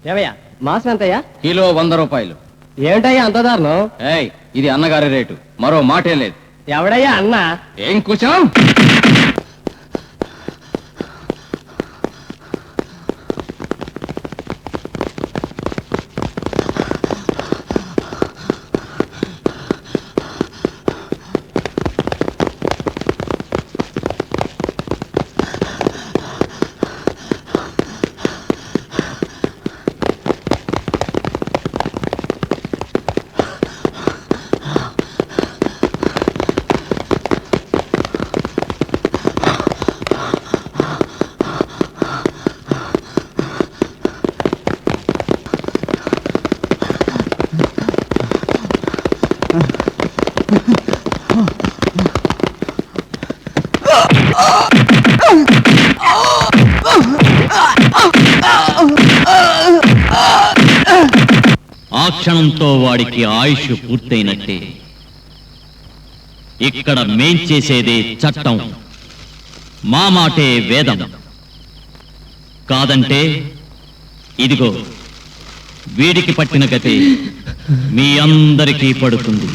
ఏవయ్యా మాసం ఎంతయ్యా? కిలో 100 రూపాయలు. ఏమిటయ్యా అంత దారుణం? ఇది అన్నగారి రేటు, మరో మాటే లేదు. ఎవడయ్యా అన్న? ఏం కూర్చోం. ఆ క్షణంతో వాడికి ఆయుష్ పూర్తయినట్టే. ఇక్కడ మేం చేసేదే చట్టం, మా మాటే వేదం. కాదంటే ఇదిగో వీడికి పట్టిన గతే మీ అందరికీ పడుతుంది.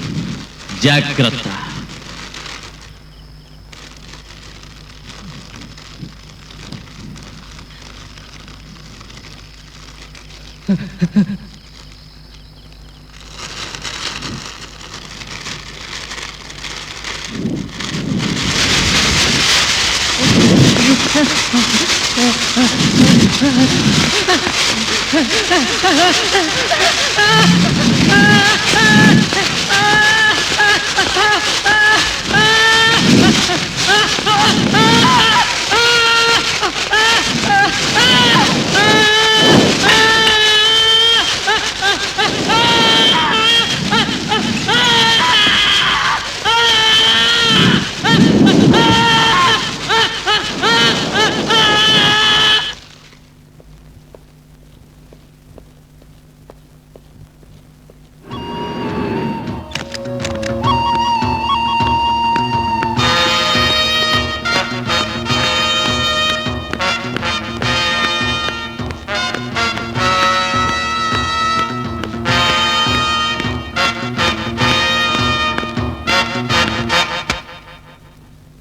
జాగ్రత్త.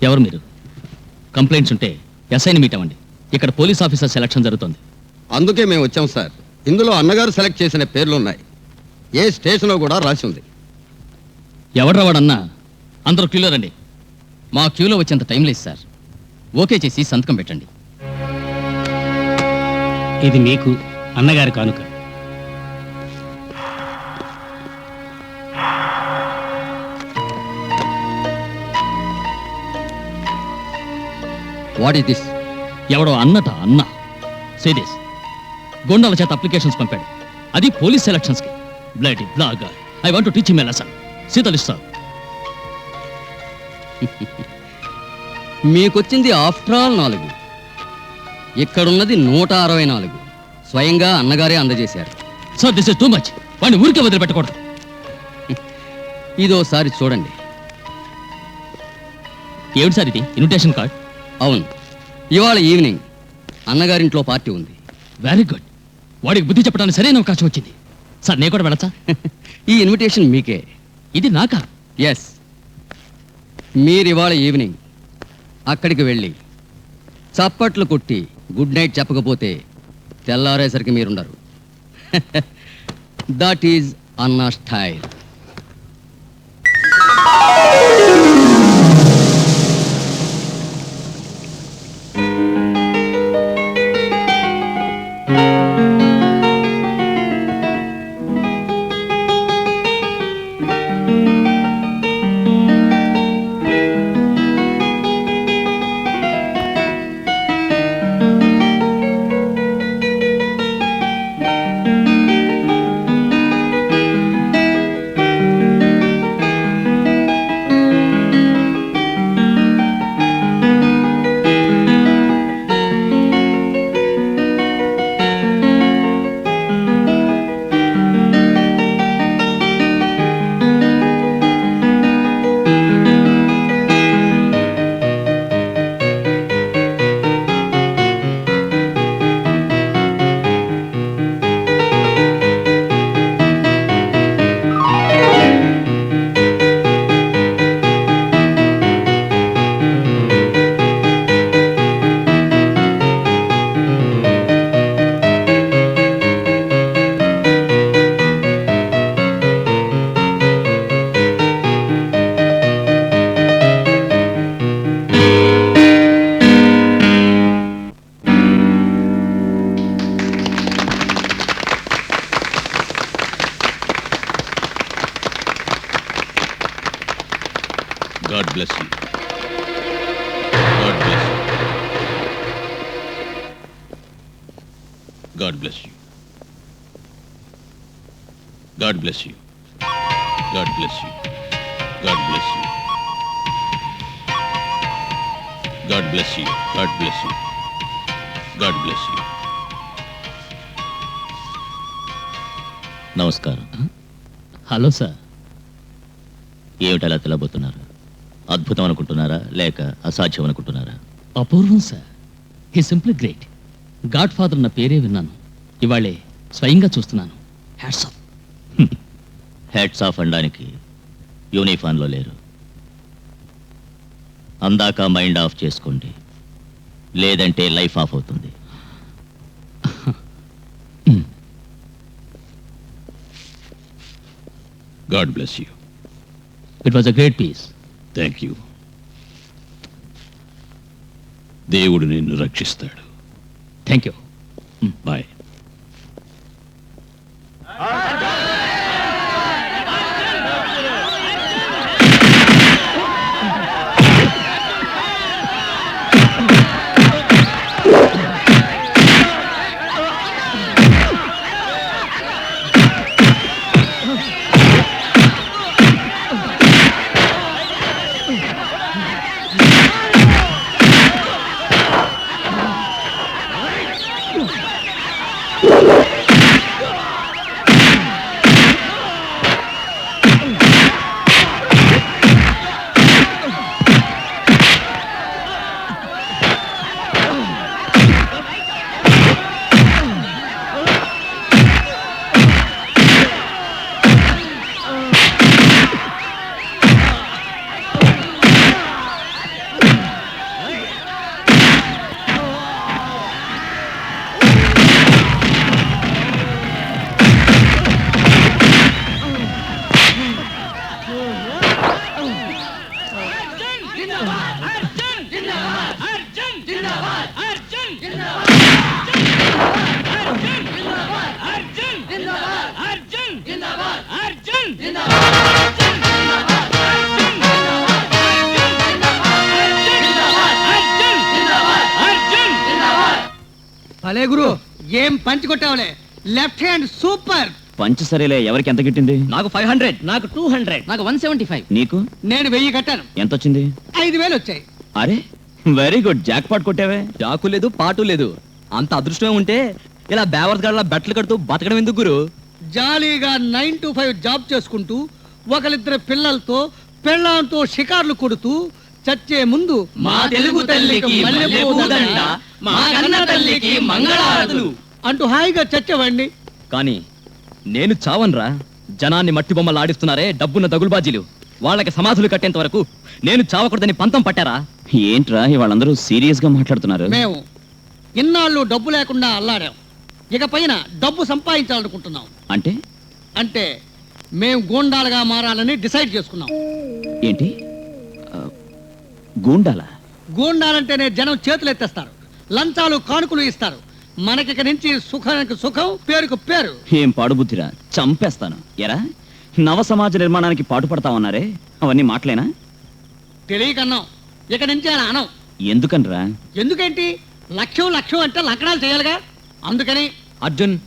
ఎవరు మీరు? కంప్లైంట్స్ ఉంటే ఎస్ఐని మీట్ అవ్వండి. ఇక్కడ పోలీస్ ఆఫీసర్ సెలక్షన్ జరుగుతుంది. అందుకే మేము వచ్చాం సార్. ఇందులో అన్నగారు సెలెక్ట్ చేసిన పేర్లు ఉన్నాయి. ఏ స్టేషన్లో కూడా రాసి ఉంది. ఎవడ్రా వాడన్నా? అందరూ క్యూలో రండి. మా క్యూలో వచ్చేంత టైం లేదు సార్. ఓకే చేసి సంతకం పెట్టండి. ఇది మీకు అన్నగారి కానుక. What is this? ఎవడో అన్న సేదేస్ గొండాల చేత అప్లికేషన్స్ పంపాడు. అది పోలీస్ సెలక్షన్స్కి. Bloody blog. I want to teach him a lesson. సీతలిస్తా. మీకొచ్చింది ఆఫ్టర్ ఆల్ 4. ఇక్కడున్నది 164. స్వయంగా అన్నగారే అందజేశారు. Sir this is too much. వాడిని ఊరికే వదిలిపెట్టకూడదు. ఇదోసారి చూడండి. ఏమిటి సార్ ఇది? Invitation card? అవును, ఇవాళ ఈవినింగ్ అన్నగారింట్లో పార్టీ ఉంది. Very good. వాడికి బుద్ధి చెప్పడానికి సరైన అవకాశం వచ్చింది. సార్ నేను కూడా వెళ్ళచ్చా? ఈ ఇన్విటేషన్ మీకే. ఇది నాకా? ఎస్. మీరు ఇవాళ ఈవినింగ్ అక్కడికి వెళ్ళి చప్పట్లు కొట్టి గుడ్ నైట్ చెప్పకపోతే తెల్లారేసరికి మీరుండరు. దట్ ఈజ్ అన్నా style. God bless you. God bless you. God bless you. God bless you. God bless you. God bless you. God bless you. God bless you. God bless you. నమస్కారం. Hello sir. ఏమిటలా తెలబోతున్నారు? అద్భుతం అనుకుంటున్నారా లేక అసాధ్యం అనుకుంటున్నారా? అపూర్వం sir. He simply great. Godfather నా పేరే విన్నాను, ఇవాళే స్వయంగా చూస్తున్నాను. Hats off. హ్యాట్స్ ఆఫ్ అనడానికి యూనిఫామ్లో లేరు. అందాక మైండ్ ఆఫ్ చేసుకోండి, లేదంటే లైఫ్ ఆఫ్ అవుతుంది. God bless you. It was a great piece. Thank you. దేవుడు నిన్ను రక్షిస్తాడు. Thank you. బాయ్. భలే గురు, ఏం పంచి కొట్టావులే. Left hand super. పంచ్ సరేలే, ఎవరికి ఎంత గిట్టింది? నాకు 500. నాకు 200. నాకు 175. నీకు నేను 1000 కట్టాను. ఎంత వచ్చింది? 5000 వచ్చాయి. అరే వెరీ గుడ్, జాక్ పాట్ కొట్టావే. చాకు లేదు, పాటు లేదు. అంత అదృష్టమే ఉంటే ఇలా బేవర్స్ గాడ్లా బట్టలు కడుతూ బతకడం ఎందుకు గురు? జాలీగా 9 to 5 జాబ్ చేసుకుంటూ ఒకరిద్దరు పిల్లలతో పెళ్ళాంతో షికార్లు కొడుతూ చచ్చే ముందు మా తెలుగు తల్లికి మల్లెపూ దండ, మా కన్న తల్లికి మంగళహారతులు అంటూ హాయిగా చచ్చేవాడిని. కానీ నేను చావన్రా. జనాన్ని మట్టి బొమ్మలు ఆడిస్తున్నారే డబ్బున్న దగులుబాజీలు, వాళ్ళకి సమాధులు కట్టేంత వరకు నేను చావకూడదని పంతం పట్టారా? ఏంట్రా వాళ్ళందరూ సీరియస్ గా మాట్లాడుతున్నారు? మేము ఇన్నాళ్ళు డబ్బు లేకుండా అల్లాడాం, ఇక పైన డబ్బు సంపాదించాలనుకుంటున్నాం. అంటే అంటే మేము గూండాలుగా మారాలని డిసైడ్ చేసుకున్నాం. ఏంటి? గూండాలా? గూండాలంటేనే జనం చేతులు ఎత్తేస్తారు, లంచాలు కానుకలు ఇస్తారు. మనకిక నుంచి సుఖానికి సుఖం, పేరుకు పేరు. ఏం పాడుబుద్ధిరా, చంపేస్తాను. ఎరా నవ సమాజ నిర్మాణానికి పాటుపడతామన్నారే, అవన్నీ మాటలేనా? తెలియకన్నాం, ఇక నుంచి అలా అనం. ఎందుకనరా? ఎందుకేంటి, లక్ష్యం లక్ష్యం అంటే లక్కడాలు చేయాలిగా, అందుకని. Arjun,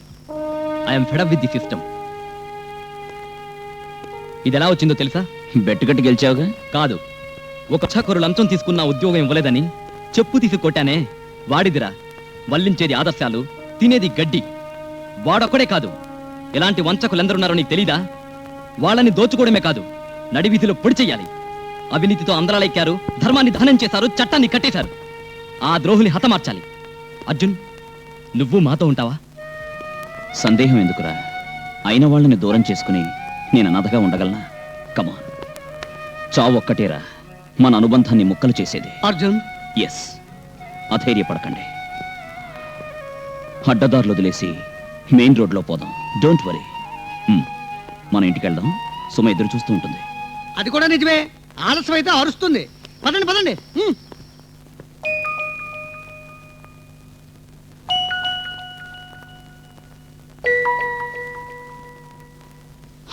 I'm fed up with the system. ఇది ఎలా వచ్చిందో తెలుసా? బెట్టు కట్టి గెలిచావుగా. కాదు, ఒక చక్కరు లంచం తీసుకున్న ఉద్యోగం ఇవ్వలేదని చెప్పు తీసి కొట్టానే, వాడిదిరా. వల్లించేది ఆదర్శాలు, తినేది గడ్డి. వాడొక్కడే కాదు, ఇలాంటి వంచకులెందరున్నారో నీకు తెలీదా? వాళ్ళని దోచుకోవడమే కాదు, నడివీధిలో పొడి చెయ్యాలి. అవినీతితో అందరాలెక్కారు, ధర్మాన్ని దహనం చేశారు, చట్టాన్ని కట్టేశారు. ఆ ద్రోహుని హతమార్చాలి. అర్జున్, నువ్వు మాతో ఉంటావా? సందేహం ఎందుకురా? అయిన వాళ్ళని దూరం చేసుకుని నేను అనాథగా ఉండగలనా? కమాన్, చావు ఒక్కటేరా మన అనుబంధాన్ని ముక్కలు చేసేది. అర్జున్, ఎస్, అధైర్యపడకండి. అడ్డదారులు వదిలేసి మెయిన్ రోడ్లో పోదాం. Don't worry. మన ఇంటికి వెళ్దాం, సుమ ఎదురు చూస్తూ ఉంటుంది. అది కూడా నిజమే. ఆలస్యం అయితే అరుస్తుంది. పదండి పదండి.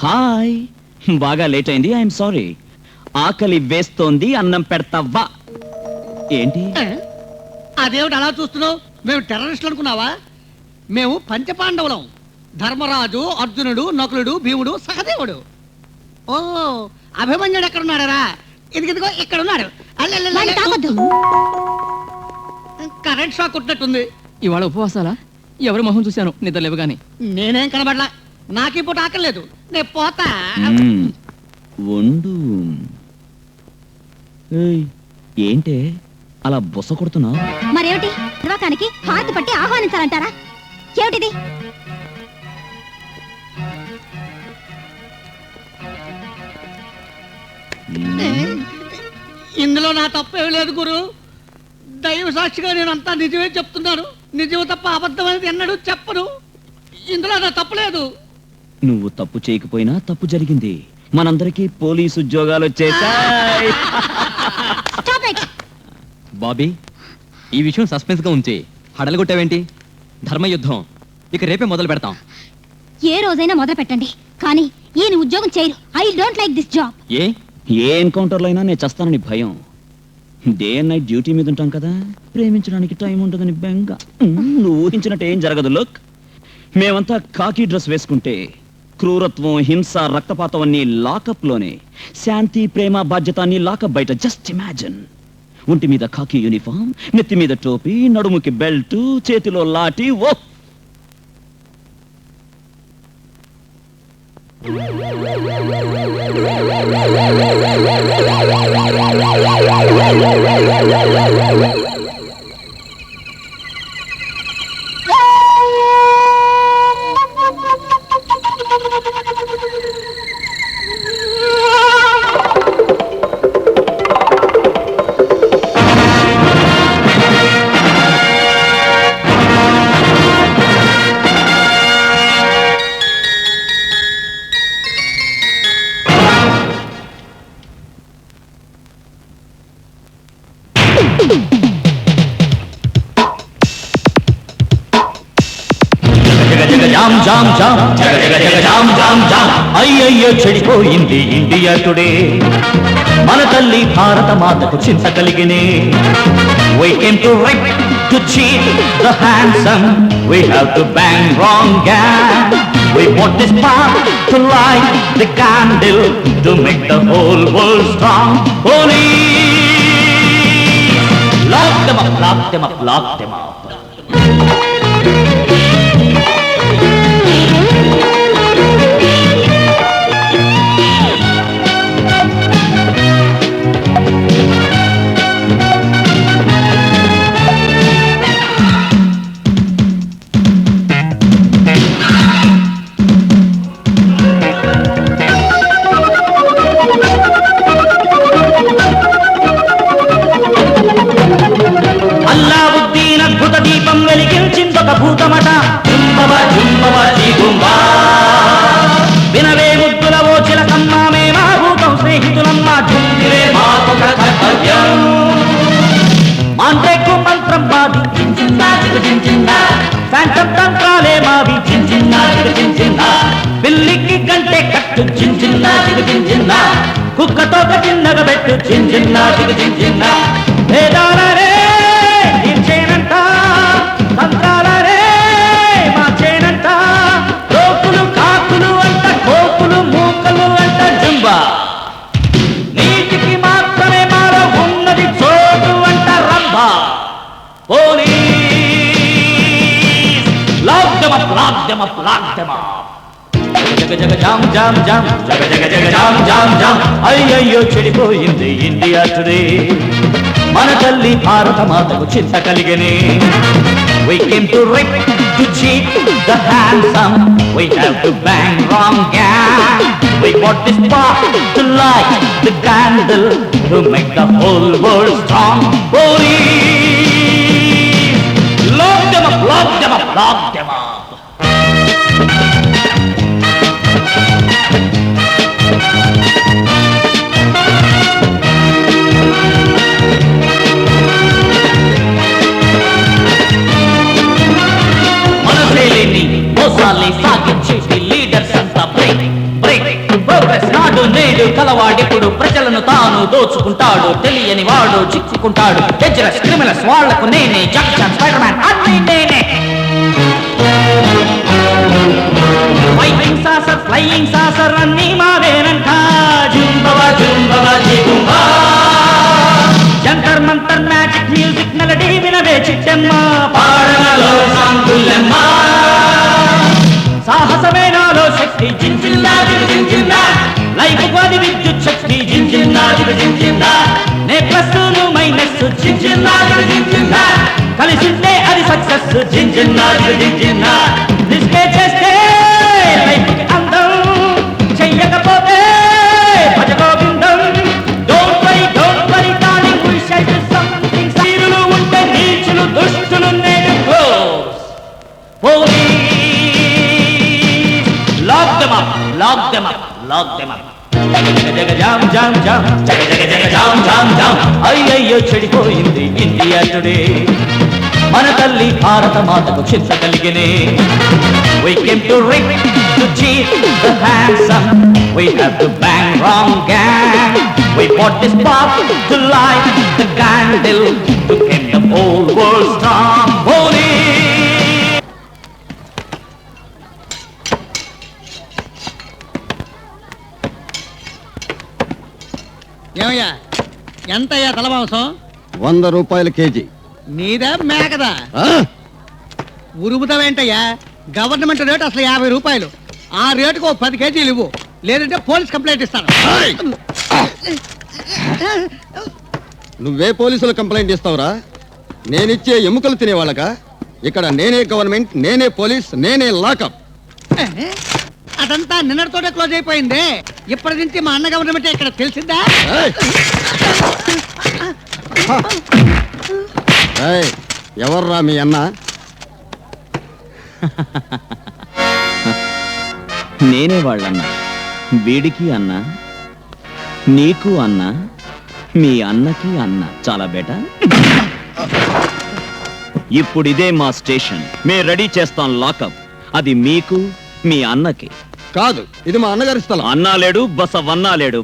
హాయ్, బాగా లేట్ అయింది. I'm sorry. ఆకలి వేస్తోంది, అన్నం పెడతావా? ఏంటి అదేమిటి అలా చూస్తున్నావు? మేము టెర్రరిస్టులు అనుకున్నావా? మేము పంచపాండవులం. ధర్మరాజు, అర్జునుడు, నకులుడు, భీముడు, సహదేవుడు. ఓ అభిమన్యుడు ఎక్కడున్నాడరా? ఇదిగో ఇక్కడ ఉన్నాడు. కరెంట్ షాక్ కొట్టినట్టుంది. ఇవాళ ఉపవాసాలా? ఎవరి మొహం చూశాను నిద్రలేవు గాని. నేనేం కనబడలా. నాకు ఇప్పుడు ఆకలేదు. నేను పోతా. వండు. ఏంటే అలా బుస కొడుతున్నావు? మరేమిటి? దివాకానికి హారతి పట్టి ఆహ్వానించాలంటారా? ఏమిటిది? ఇందులో నా తప్పేమి లేదు గురు. దైవ సాక్షిగా నేను అంతా నిజమే చెప్తున్నాను. నిజమే తప్ప అబద్ధం అనేది ఎన్నడూ చెప్పను. ఇందులో నా తప్పులేదు. నువ్వు తప్పు చేయకపోయినా తప్పు జరిగింది. మనందరికీ పోలీసు ఉద్యోగాలు వచ్చేసాయి. బాబీ, ఈ విషయం సస్పెన్స్ గా ఉంచి హడలుగొట్టావేంటి? ధర్మయుద్ధం ఇక రేపే మొదలు పెడతాం. ఏ రోజైనా మొదలు పెట్టండి, కానీ ఈయన ఉద్యోగం చేయరు. I don't like this job. ఏ ఎన్కౌంటర్లో అయినా నేను చస్తానని భయం. డే అండ్ నైట్ డ్యూటీ మీద ఉంటాం కదా, ప్రేమించడానికి టైం ఉంటుందని బెంగ. నువ్వు ఊహించినట్టు ఏం జరగదు. లుక్, మేమంతా కాకి డ్రెస్ వేసుకుంటే క్రూరత్వం, హింస, రక్తపాతం అన్ని లాకప్ లోనే. శాంతి, ప్రేమ, బాధ్యత అన్ని లాకప్ బయట. Just imagine. ఒంటి మీద కాకి యూనిఫామ్, నెత్తి మీద టోపీ, నడుముకి బెల్ట్, చేతిలో లాఠీ. ఓ అయ్యయ్యో చెడిపోయింది ఇండియా టుడే. మన తల్లి భారత మాతకు చింత కలిగినే. We came to rape, to cheat the handsome. We have to bang wrong gang. We want this path to light the candle to make the whole world strong. Police, lock them up, lock them up, lock them up. భూతమట వినవే ముద్దుల ఓ చిలకమ్మ, మేమా భూతం స్నేహితులమ్మ. చుందిరే మాకొక కర్తవ్యం. మాంత్రేకు మంత్రం మాది, శాంతం తంత్రాలే మావి. పిల్లికి గంటే కట్టు, కుక్కతో చిన్నగా పెట్టు. భేదాలరే తీర్చేనంట, తంత్రాలరే మార్చేనంట. లోకులు కాకులు అంట, కోకులు మూకలు అంట. జుంబా నీటికి మాత్రమే మాలో ఉన్నది చోటు అంట. Rambha. Police, lock them up, lock them up, lock them up. జగ జగ జామ్ జామ్ జామ్, జగ జగ జగ జామ్ జామ్ జామ్. అయ్యయ్యో చెడిపోయింది ఇండియా టుడే. మన తల్లి భారత మాతకు చింత కలిగనే. We came to rape, to cheat the handsome. We have to bang wrong gang. We want this spark to light the candle to make the whole world strong. Police, lock them up, lock them up, lock them up. మోసాలే సాగించేటి leaders అంతా break break. Progress నాడు నేడు కలవాడిప్పుడు ప్రజలను తాను తాను దోచుకుంటాడు, తెలియని వాడు చిక్కుకుంటాడు. Dangerous criminals వాళ్లకు నేనే, జాకీ చాన్, స్పైడర్ మ్యాన్ అన్నీ నేనే. ఫ్లయింగ్ సాసర్ అన్నీ మావేనంట. జుంబవా జుంబవా జిగుంబా, జంతర్ మంతర్ మ్యాజిక్ మ్యూజిక్ మెలడీ వినవే చిట్టమ్మ, పాడనలో సాంగులమ్మ. సాహసమే నాలో శక్తి, జింజిల్లా జింజిల్లా, లైఫ్ కోది విద్యుత్ శక్తి, జింజిల్లా జింజిల్లా. నే ప్లస్ ను మైనస్, జింజిల్లా జింజిల్లా, కలిసిందే అది సక్సెస్, జింజిల్లా జింజిల్లా. రిస్కే చేస్తే లైఫ్ కి అందం, చెయ్యకపోతే భజ గోవిందం. Don't worry darling, we shall do something. సీరులు ఉంటే నీచులు దుష్టులు నేను close. Police lock them up, lock them up, lock them up. జగ జామ్ జామ్ జామ్, జగ జగ జగ జామ్ జామ్ జామ్. అయ్యయ్యో చెడిపోయింది ఇండియా టుడే, మన తల్లి భారత మాతకు చింత కలిగినే. We came to rip, to cheat, the handsome. We have to bang wrong gang. We bought this pop to light the candle, to keep the whole world strong. Holy. ఏమయ్యా, ఎంతయ్యా తలమాంసం? 100 రూపాయల KG. నీదా మేకదా? ఆ? ఉరుముతావేంటయ్యా? Government rate అసలు 50 రూపాయలు. ఆ రేటుకు 10 కేజీలు ఇవ్వు, లేదంటే పోలీస్ కంప్లైంట్ ఇస్తాను. ఏయ్! నువ్వే పోలీసులు కంప్లైంట్ ఇస్తావురా? నేనిచ్చే ఎముకలు తినేవాళ్ళక? ఇక్కడ నేనే గవర్నమెంట్, నేనే పోలీస్, నేనే లాకప్. అదంతా నిన్నటితోటే క్లోజ్ అయిపోయింది. ఇప్పటి నుంచి మా అన్న గవర్నమెంట్ ఇక్కడ తెలిసిందా? ఎవర్రా మీ అన్న? నేనే వాళ్ళన్నా. వీడికి అన్న, నీకు అన్న, మీ అన్నకి అన్న. చాలా బేటా. ఇప్పుడు ఇదే మా స్టేషన్. మే రెడీ చేస్తాం లాకప్. అది మీకు, మీ అన్నకి కాదు. ఇది మా అన్నగారి స్థలం. అన్నా లేడు, బసవన్నా లేడు.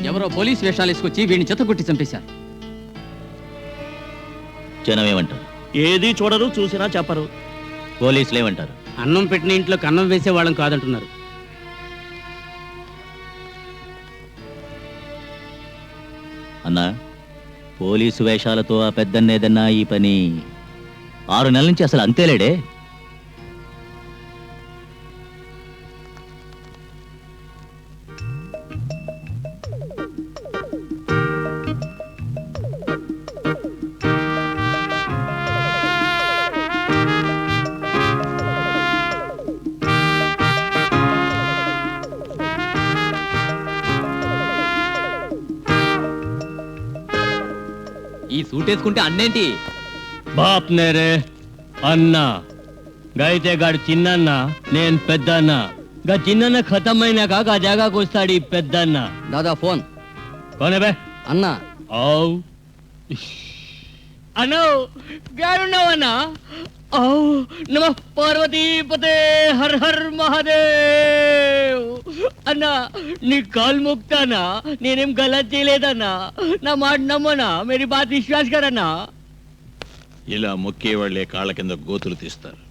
ఎవరో పోలీస్ వేషాలు వేసుకొచ్చి వీడిని చెత్తగొట్టి చంపేశారు. జనం ఏమంటారు? ఏది చూడరు, చూసినా చెప్పరు. పోలీసులు ఏమంటారు? అన్నం పెట్టిన ఇంట్లో కన్నం వేసే వాళ్ళం కాదంటున్నారు. అన్నా, పోలీసు వేషాలతో ఆ పెద్దన్నేదన్నా ఈ పని 6 నెలల నుంచి అసలు అంతేలేడే. ఈ సూట్ వేసుకుంటే అన్నేంటి? బాప్ నేరే అన్న గైతే గాడు చిన్నన్న, నేను పెద్దన్న. గా చిన్నన్న ఖతమైనాక గా జాగాకు వస్తాడు ఈ పెద్దన్న. దాదా ఫోన్ కొనబే అన్నా. ఔ అన్నో గాడున్నావన్నా? ఔ నమ పార్వతీపతే హర్ హర్ మహాదేవ్. అన్నా నీ కాల్ ముక్తానా, నేనేం గలత్ చేయలేదన్నా. నా మాట నమ్మనా, మేరీ బాత్ విశ్వాస్ కరన్నా. ఇలా మొక్కే వాళ్ళే కాళ్ళ కింద గోతులు తీస్తారు.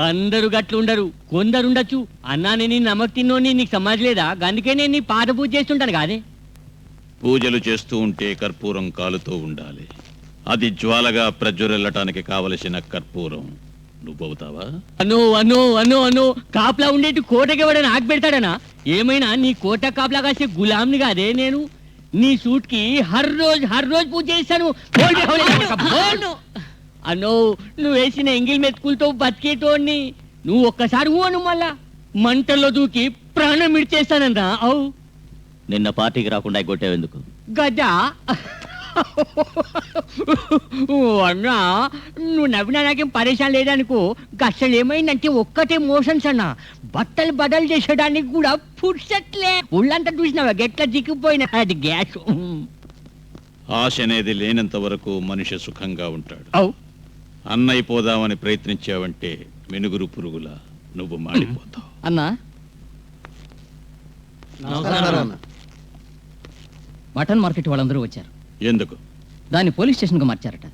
అందరూ గట్లుండరు, కొందరుండొచ్చు. అన్నా నేను నమ్మకు తిన్నోని నీకు సమాజ్ లేదా? అందుకే నేను నీ పాట పూజ చేస్తుంటాను కాదే. పూజలు చేస్తూ ఉంటే కర్పూరం కాలుతూ ఉండాలి. అది జ్వాలగా ప్రజ్వరెల్లటానికి కావలసిన కర్పూరం నువ్వవుతావా? అను అను అను అను కాపలా ఉండేటి కోటకి ఎవడైనా ఆగి పెడతాడనా? ఏమైనా నీ కోట కాపలా కాసే గులాంని కాదే నేను. నీ సూట్ కి హర్ రోజు పూజ చేస్తాను. అన్నో నువ్వు వేసిన ఎంగిల్ మెతుకులతో బతికేటోడిని. నువ్వు ఒక్కసారి అను మళ్ళా మంటల్లో దూకి ప్రాణం ఇడిచేస్తానన్నా. అవు నిన్న పార్టీకి రాకుండా కొట్టేవెందుకు? గదా అన్నా నువ్వు నవ్వినా నాకేం పరేషాన్ లేదనుకో. అసలు ఏమైందంటే ఒక్కటే మోషన్స్ అన్నా. బట్టలు బదలు చేసేయడానికి కూడా పుర్సట్లే. ఒళ్ళంతా చూసినావా గెట్ల జిక్కిపోయినా అది గ్యాస్. ఆశ అనేది లేనంత వరకు మనిషి సుఖంగా ఉంటాడు. అవు అన్నైపోదామని ప్రయత్నించావంటే మెనుగురు పురుగులా నువ్వు మాడిపోతావు. అన్నా మటన్ మార్కెట్ వాళ్ళందరూ వచ్చారు. ఎందుకు? దాన్ని పోలీస్ స్టేషన్కు మార్చారట.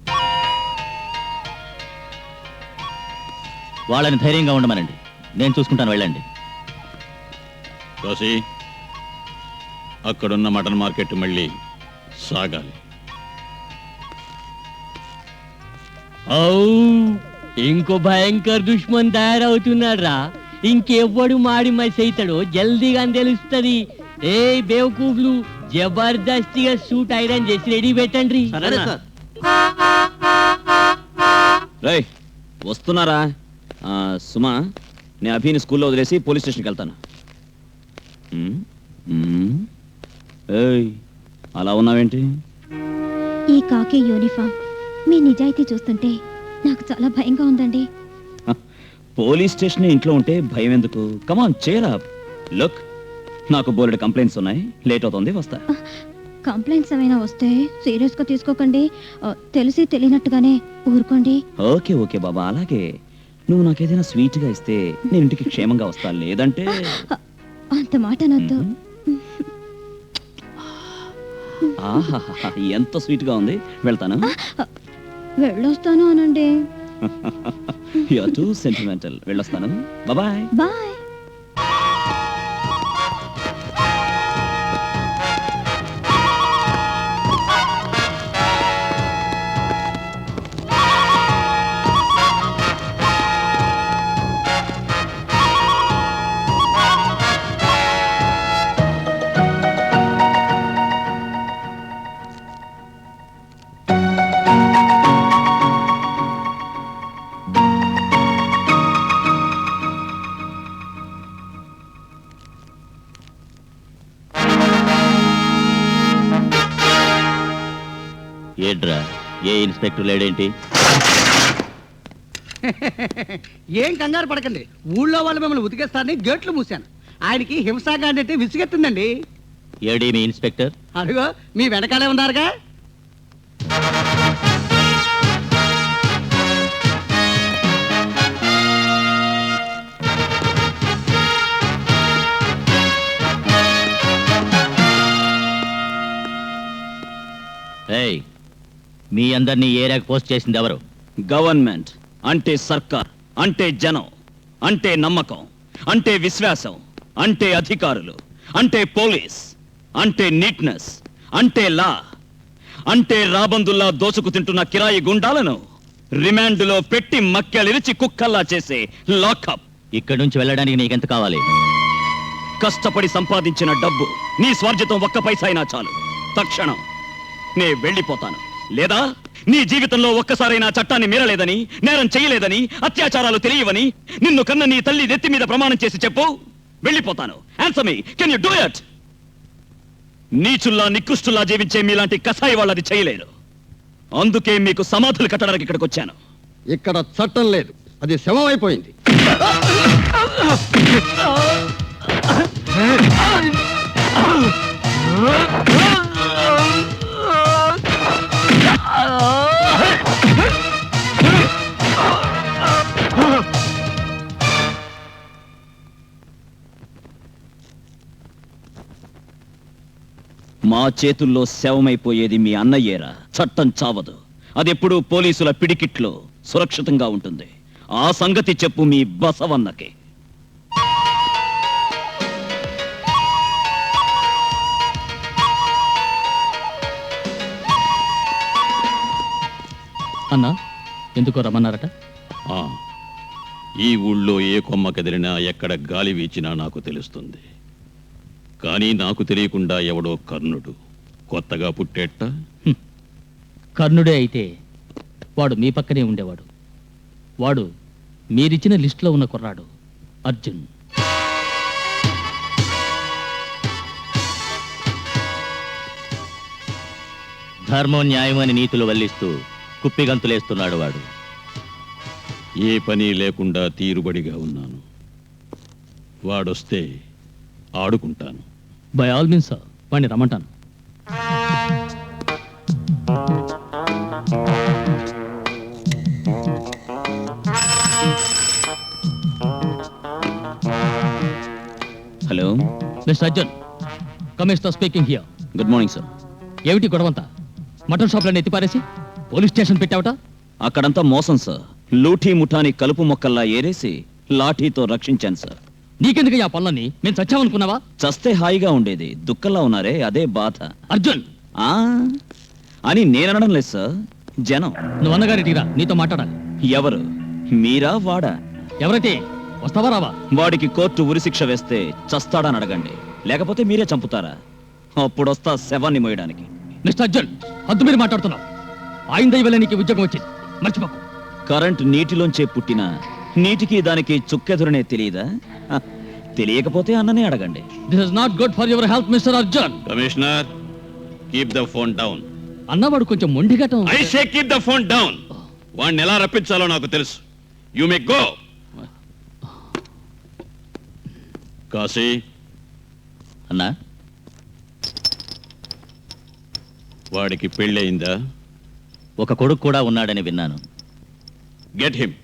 వాళ్ళని ధైర్యంగా ఉండమనండి, నేను చూసుకుంటాను, వెళ్ళండి. కోసి అక్కడున్న మటన్ మార్కెట్ మళ్ళీ సాగాలి. అవు ఇంకో భయంకర దుష్మన్ తయారవుతున్నాడు రా. ఇంకెవ్వడు మాడి మసి అవుతాడో జల్దీగా తెలుస్తుంది. ఏ బేవకూఫ్లు జబర్దస్తిగా సూట్ ఐరన్ చేసి రెడీ పెట్టండి. రై వస్తున్నారా? సుమా నేను అభిని స్కూల్లో వదిలేసి పోలీస్ స్టేషన్కి వెళ్తాను. ఏయ్ అలా ఉన్నావేంటి? ఈ కాకి యూనిఫామ్ మీ నిజాయితీ చూస్తుంటే నాకు చాలా భయంగా ఉందండి. పోలీస్ స్టేషన్ ఇంట్లో ఉంటే భయం ఎందుకు? కమాన్ చేరా. లుక్ నాకు బోలెడు కంప్లైంట్స్ ఉన్నాయి, లేట్ అవుతుంది, వస్తా. కంప్లైంట్స్ ఏమైనా వస్తే సీరియస్ గా తీసుకోకండి. తెలిసి తెలియనట్టుగానే ఊరుకోండి. ఓకే ఓకే బాబా, అలాగే. నువ్వు నాకేదైనా స్వీట్ గా ఇస్తే నేను ఇంటికి క్షేమంగా వస్తాను, లేదంటే అంత మాట అనొద్దు. ఆహాహా ఎంత స్వీట్ గా ఉంది. వెళ్తాను. వెళ్ళొస్తాను అనండి. You are too sentimental. వెళ్ళొస్తాను. Bye bye. ఏడ్రా, ఏ ఇన్స్పెక్టర్ లేడేంటి? ఏం కంగారు పడకండి. ఊళ్ళో వాళ్ళు మిమ్మల్ని ఉతికేస్తారని గేట్లు మూసాను. ఆయనకి హింసాగాండి అంటే విసిగెత్తుందండి. ఏడీ మీ ఇన్స్పెక్టర్? అదిగో మీ వెనకాలే ఉన్నారుగా. ఏయ్, మీ అందరినీ ఏరియాకి పోస్ట్ చేసింది ఎవరు? గవర్నమెంట్ అంటే సర్కార్, అంటే జనం, అంటే నమ్మకం, అంటే విశ్వాసం, అంటే అధికారులు, అంటే పోలీస్, అంటే నీట్నెస్, అంటే లా, అంటే రాబందుల్లా దోచుకు తింటున్న కిరాయి గుండాలను రిమాండ్లో పెట్టి మక్కెలిరిచి కుక్కల్లా చేసే లాకప్. ఇక్కడి నుంచి వెళ్ళడానికి నీకెంత కావాలి? కష్టపడి సంపాదించిన డబ్బు నీ స్వార్జితం ఒక్క పైసా అయినా చాలు. తక్షణం నే వెళ్ళిపోతాను. లేదా నీ జీవితంలో ఒక్కసారైనా చట్టాన్ని మీరలేదని, నేరం చేయలేదని, అత్యాచారాలు తెలియవని నిన్ను కన్న నీ తల్లి నెత్తి మీద ప్రమాణం చేసి చెప్పు. వెళ్ళిపోతాను. Answer me. Can you do it? నీచుల్లా నికృష్టుల్లా జీవించే మీలాంటి కసాయి వాళ్ళది చేయలేరు. అందుకే మీకు సమాధులు కట్టడానికి ఇక్కడికి వచ్చాను. ఇక్కడ చట్టం లేదు, అది శవం అయిపోయింది. మా చేతుల్లో శవమైపోయేది మీ అన్నయ్యేరా. చట్టం చావదు. అదెప్పుడూ పోలీసుల పిడికిట్లో సురక్షితంగా ఉంటుంది. ఆ సంగతి చెప్పు మీ బసవన్నకి. అన్నా, ఎందుకో రమ్మన్నారట? ఆ, ఈ ఊళ్ళో ఏ కొమ్మ కదిలినా ఎక్కడ గాలి వీచినా నాకు తెలుస్తుంది. కానీ నాకు తెలియకుండా ఎవడో కర్ణుడు కొత్తగా పుట్టేట. కర్ణుడే అయితే వాడు మీ పక్కనే ఉండేవాడు. వాడు మీరిచ్చిన లిస్టులో ఉన్న కుర్రాడు అర్జున్. ధర్మం న్యాయం అని నీతులు వల్లిస్తూ కుప్పిగంతులేస్తున్నాడు వాడు. ఏ పని లేకుండా తీరుబడిగా ఉన్నాను. వాడొస్తే ఆడుకుంటాను. బై ఆల్ మీన్స్ సార్, వాడిని రమ్మంటాను. Hello mister Arjun, commissioner speaking here. Good morning sir. ఏమిటి గొడవంతా? మటన్ షాప్లను ఎత్తిపారేసి పోలీస్ స్టేషన్ పెట్టావట? అక్కడంతా మోసం సార్. లూఠీ ముఠాని కలుపు మొక్కల్లా ఏరేసి లాఠీతో రక్షించాను సార్. నీకెందుకు ఆ పనులన్నీ? మేము చచ్చామనుకున్నావా? చస్తే హాయిగా ఉండేది. దుఃఖంలా ఉన్నారే, అదే బాధ. అర్జున్ ఆ అని నేననడం లేదు సార్. జనం. నువ్వు అన్నగారింటికి రా, నీతో మాట్లాడాలి. ఎవరు? మీరా వాడా? ఎవరైతే వస్తావా రావా? వాడికి కోర్టు ఉరిశిక్ష వేస్తే చస్తాడని అడగండి. లేకపోతే మీరే చంపుతారా? అప్పుడొస్తా శవాన్ని మోయడానికి. మిస్టర్ అర్జున్, హద్దు మీరు మాట్లాడుతున్నావు. ఆయన దయవల్ల నీకు ఉద్యోగం వచ్చింది, మర్చిపోకు. కరెంట్ నీటిలోంచే పుట్టిన నీటికి దానికి చుక్కెదురనే తెలియదా? హ, తెలియకపోతే అన్ననే అడగండి. This is not good for your health mister Arjun. Commissioner, keep the phone down. అన్నవాడు కొంచెం మొండిగటం. I say keep the phone down. వాడిని ఎలా రప్పించాలో నాకు తెలుసు. You may go. కాశీ, అన్నా, వాడికి పెళ్ళయిందా? ఒక కొడుకు కూడా ఉన్నాడని విన్నాను. Get him.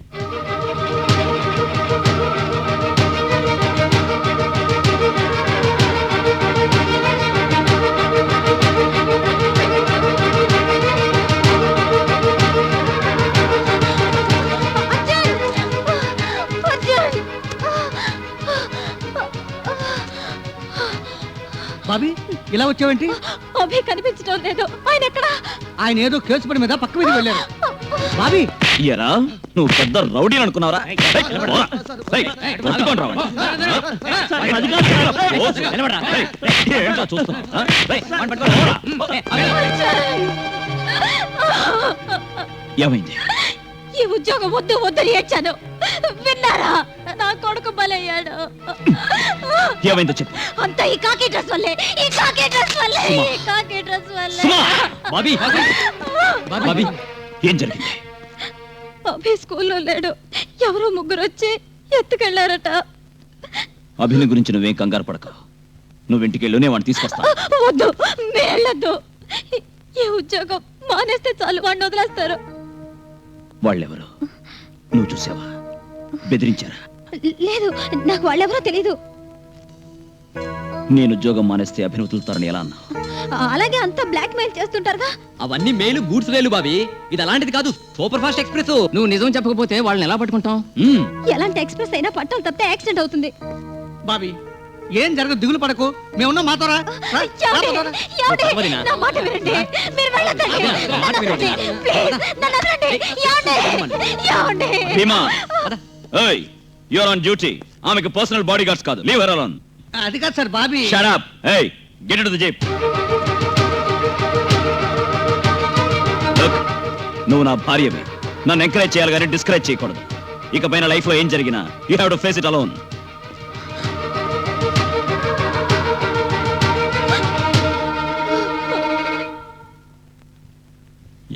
బాబీ, ఇలా వచ్చావేంటి? అభి కనిపించడం లేదు. ఆయన ఎక్కడ? ఆయన ఏదో కేసు పని మీద పక్క మీద వెళ్ళారు. బాబీ, ఎరా, నువ్వు పెద్ద రౌడీ అనుకున్నావరా? ఏమైంది? ఈ ఉద్యోగం వద్దు వద్దని ఏడ్చాను. విన్నారా? నా కొడుకు బలయ్యాడు. ఏమైందో చెప్పు. అంత ఈ కాకి డ్రెస్ వల్లే, ఈ కాకి డ్రెస్ వల్లే, ఈ కాకి డ్రెస్ వల్లే. సుమా! బాబీ, బాబీ, ఏం జరిగింది? అభి స్కూల్లో లేడు. ఎవరో ముగ్గురు వచ్చి ఎత్తుకెళ్లారట. అభిని గురించి నువ్వేం కంగారు పడక. నువ్వు ఇంటికెళ్ళు, నేను వాడిని తీసుకొస్తా. వద్దు, వెళ్ళొద్దు. ఈ ఉద్యోగం మానేస్తే చాలు, వాడిని వదిలేస్తారు. వాళ్ళెవరు? నువ్వు చూసావా? బెదిరించారా? లేదు, నాకు వాళ్ళెవరో తెలీదు. నేను ఉద్యోగం మానేస్తే అభిని వదులుతారని ఎలా అన్నా? అలాగే అంతా బ్లాక్ మెయిల్ చేస్తుంటారుగా. అవన్నీ మేలు గూడ్స్ రైలు బాబీ. ఇది అలాంటిది కాదు, సూపర్ ఫాస్ట్ ఎక్స్ప్రెస్. నువ్వు నిజం చెప్పకపోతే వాళ్ళని ఎలా పట్టుకుంటాం? ఎలాంటి ఎక్స్ప్రెస్ అయినా పట్టాలు తప్పితే యాక్సిడెంట్ అవుతుంది. బాబీ, ఏం జరగదు, దిగులు పడకు, మేమున్నాం, మాతో రా. రా, రా, పోతారా? వదినా. నా మాట వినండి. మీరు వెళ్ళొద్దండి. నా మాట వినండి. ప్లీజ్, నన్ను వదలండి. ఏమండి? భీమా ఏయ్ యు ఆర్ ఆన్ డ్యూటీ. ఆమెకు పర్సనల్ బాడీ గార్డ్స్ కాదు. Leave her alone. అది కాదు సార్, బాబీ. Shut up. ఏయ్ గెట్ ఇంటు ది జీప్. నువ్వు నా భార్యవి. నన్ను ఎంకరేజ్ చేయాలి కానీ డిస్కరేజ్ చేయకూడదు. ఇక పైన లైఫ్ లో ఏం జరిగినా you have to face it alone.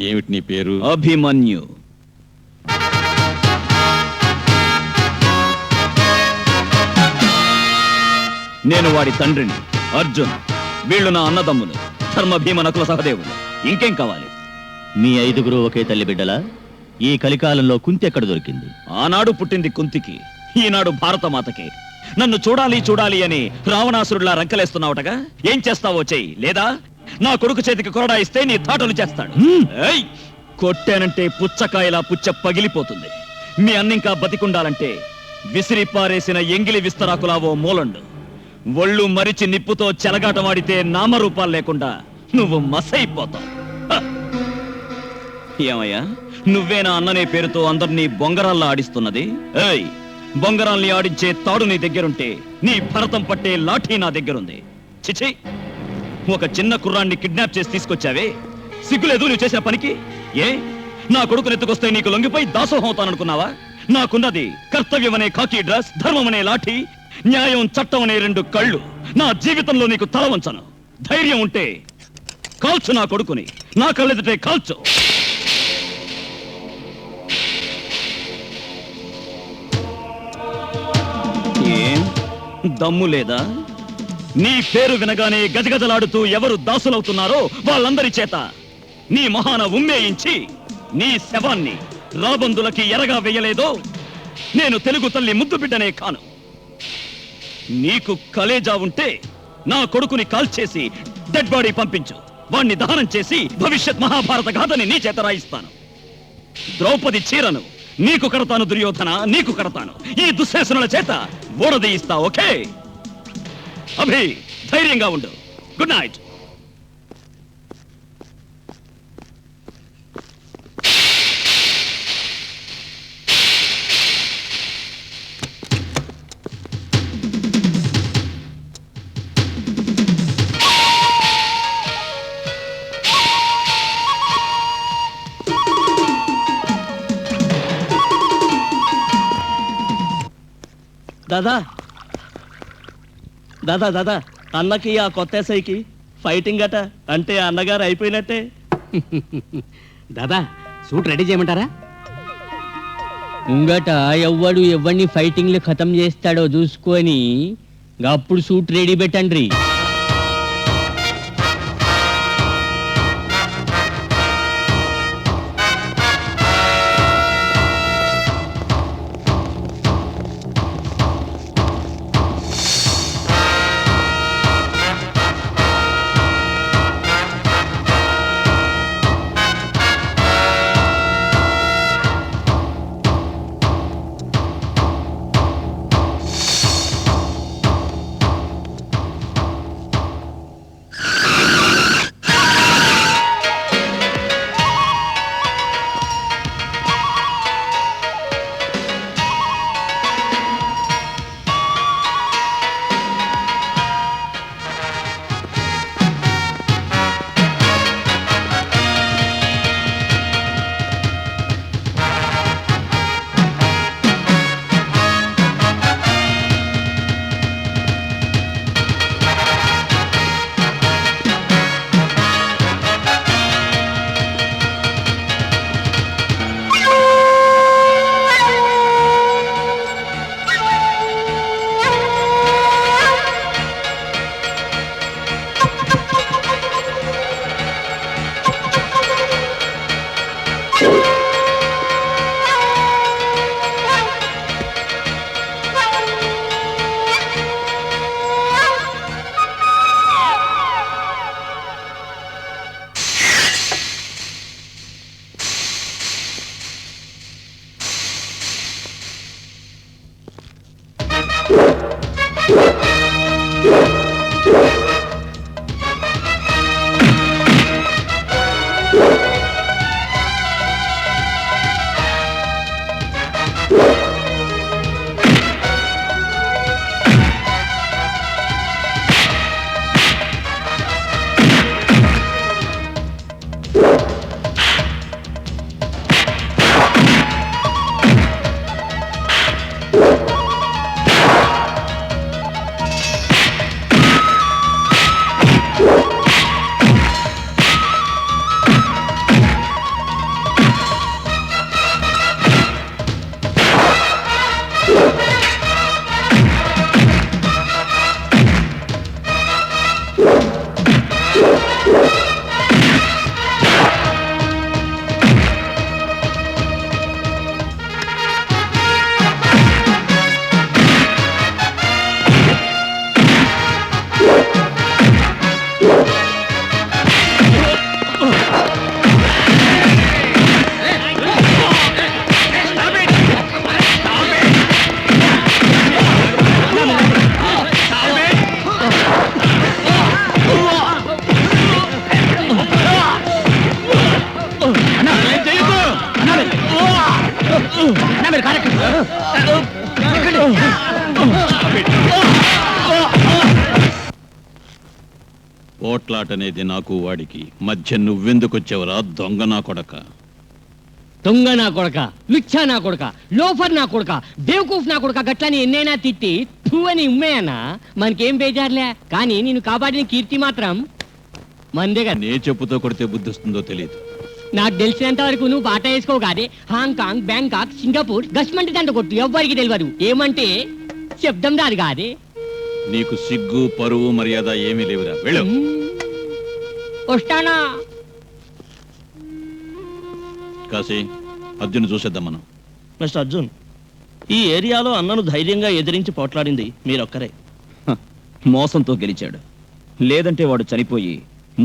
ఏమిటి నీ పేరు? అభిమన్యు. నేను వాడి తండ్రిని అర్జున్. వీళ్ళు నా అన్నదమ్ములు, ధర్మ భీమ నకుల సహదేవులు. ఇంకేం కావాలి? మీ 5గురు ఒకే తల్లి బిడ్డలా? ఈ కలికాలంలో కుంతి ఎక్కడ దొరికింది? ఆనాడు పుట్టింది కుంతికి, ఈనాడు భారతమాతకి. నన్ను చూడాలి చూడాలి అని రావణాసురుడిలా రంకలేస్తున్నావుటగా. ఏం చేస్తావో చెయ్యి, లేదా నా కొడుకు చేతికి కొరడా ఇస్తే నీ తాటలు చేస్తాడు. ఏయ్! కొట్టానంటే పుచ్చకాయలా పుచ్చ పగిలిపోతుంది. మీ అన్నింకా బతికుండాలంటే విసిరి పారేసిన ఎంగిలి విస్తరాకులావో మూలండు. ఒళ్ళు మరిచి నిప్పుతో చెలగాటమాడితే నామరూపాలు లేకుండా నువ్వు మసైపోతావు. హ! ఏమయ్యా, నువ్వే నా అన్ననే పేరుతో అందరినీ బొంగరాల్లా ఆడిస్తున్నది? ఏయ్, బొంగరాల్ని ఆడించే తాడు నీ దగ్గరుంటే నీ భరతం పట్టే లాఠీ నా దగ్గరుంది. చిచి, ఒక చిన్న కుర్రాన్ని కిడ్నాప్ చేసి తీసుకొచ్చావే, సిగ్గులేదు నువ్వు చేసిన పనికి? ఏ, నా కొడుకుని ఎత్తుకొస్తే నీకు లొంగిపోయి దాసోహం అవుతాననుకున్నావా? నాకున్నది కర్తవ్యం అనే కాకి డ్రెస్, ధర్మం అనే లాఠీ, న్యాయం చట్టం అనే 2 కళ్ళు. నా జీవితంలో నీకు తల వంచను. ధైర్యం ఉంటే కాల్చు నా కొడుకుని, నా కళ్ళెదుటే కాల్చు. ఏం దమ్ము లేదా? నీ పేరు వినగానే గజగజలాడుతూ ఎవరు దాసులవుతున్నారో వాళ్ళందరి చేత నీ మొహాన ఉమ్మేయించి నీ శవాన్ని రాబందులకి ఎరగా వేయలేదో నేను తెలుగు తల్లి ముద్దు బిడ్డనే కాను. నీకు కలేజా ఉంటే నా కొడుకుని కాల్చేసి డెడ్ బాడీ పంపించు. వాణ్ణి దహనం చేసి భవిష్యత్ మహాభారత గాథని నీ చేత రాయిస్తాను. ద్రౌపది చీరను నీకు కడతాను దుర్యోధన, నీకు కడతాను. ఈ దుశ్శాసనుల చేత ఓడదీయిస్తా. ఓకే అభి, ధైర్యంగా ఉండు. Good night. దాదా దాదా దాదా అన్నకి ఆ కొత్త ఎస్ఐకి ఫైటింగ్ అట, అంటే అన్నగారు అయిపోయినట్టే. దాదా సూట్ రెడీ చేయమంటారా? ముంగట ఎవ్వడు ఎవరిని ఫైటింగ్లు ఖతం చేస్తాడో చూసుకొని అప్పుడు సూట్ రెడీ పెట్టండి. పోట్లాటనేది నాకు వాడికి మధ్య నువ్వెందుకొచ్చావురా దొంగ నా కొడక? దొంగ నా కొడక, లుచ్చా నా కొడక, లోఫర్ నా కొడక, బేవకూఫ్ నా కొడక గట్లని ఎన్నైనా తిట్టి తూ అని ఉమ్మేయన్నా మనకేం బేజారులే. కానీ నేను కాపాడిన కీర్తి మాత్రం మందే కదా. నే చెప్పుతో కొడితే బుద్ధి వస్తుందో తెలియదు. నాకు తెలిసినంత వరకు నువ్వు బాట వేసుకో కాదే హాంకాంగ్, బ్యాంకాక్, సింగపూర్ గస్మంటి దంట కొట్టు ఎవ్వరికి తెలియదు. ఏమంటే శబ్దం రాదు కాదే. నీకు సిగ్గు పరువు మర్యాద ఏమీ లేవురా, వెళ్ళు. వస్తానా? కాశీ, అర్జున్ చూసేద్దాం మనం. మిస్టర్ అర్జున్, ఈ ఏరియాలో అన్నను ధైర్యంగా ఎదిరించి పోట్లాడింది మీరొక్కరే. మోసంతో గెలిచాడు. లేదంటే వాడు చనిపోయి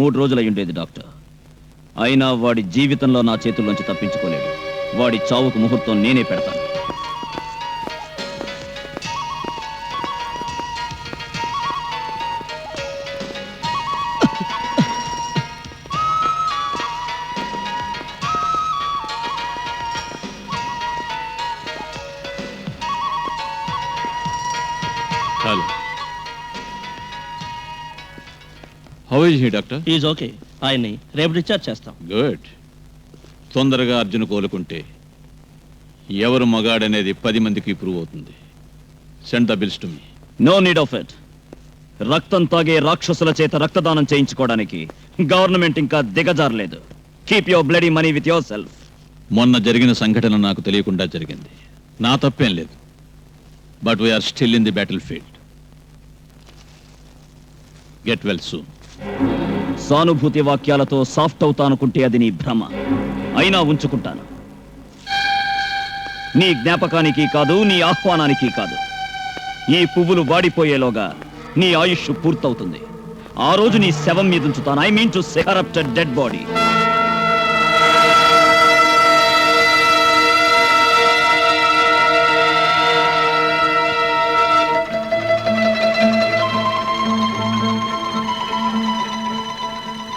3 రోజులయ్యుండేది డాక్టర్. అయినా వాడి జీవితంలో నా చేతుల్లోంచి తప్పించుకోలేడు. వాడి చావుకు ముహూర్తం నేనే పెడతాను. చాలు. How is he doctor? Is okay. ఆయన్ని రేపు డిశ్చార్జ్ చేస్తాం. గుడ్. తొందరగా అర్జున్ కోలుకుంటే ఎవరు మగాడనేది 10 మందికి ప్రూవ్ అవుతుంది. Send the bills to me. No need of it. రక్తం తాగే రాక్షసుల చేత రక్తదానం చేయించుకోవడానికి గవర్నమెంట్ ఇంకా దిగజారలేదు. Keep your bloody money with yourself. మొన్న జరిగిన సంఘటన నాకు తెలియకుండా జరిగింది. నా తప్పేం లేదు. But we are still in the battlefield. Get well soon. సానుభూతి వాక్యాలతో సాఫ్ట్ అవుతానుకుంటే అది నీ భ్రమ. అయినా ఉంచుకుంటాను. నీ జ్ఞాపకానికి కాదు, నీ ఆహ్వానానికి కాదు. ఈ పువ్వులు వాడిపోయేలోగా నీ ఆయుష్ పూర్తవుతుంది. ఆ రోజు నీ శవం మీద ఉంచుతాను. I mean to say corrupted dead body.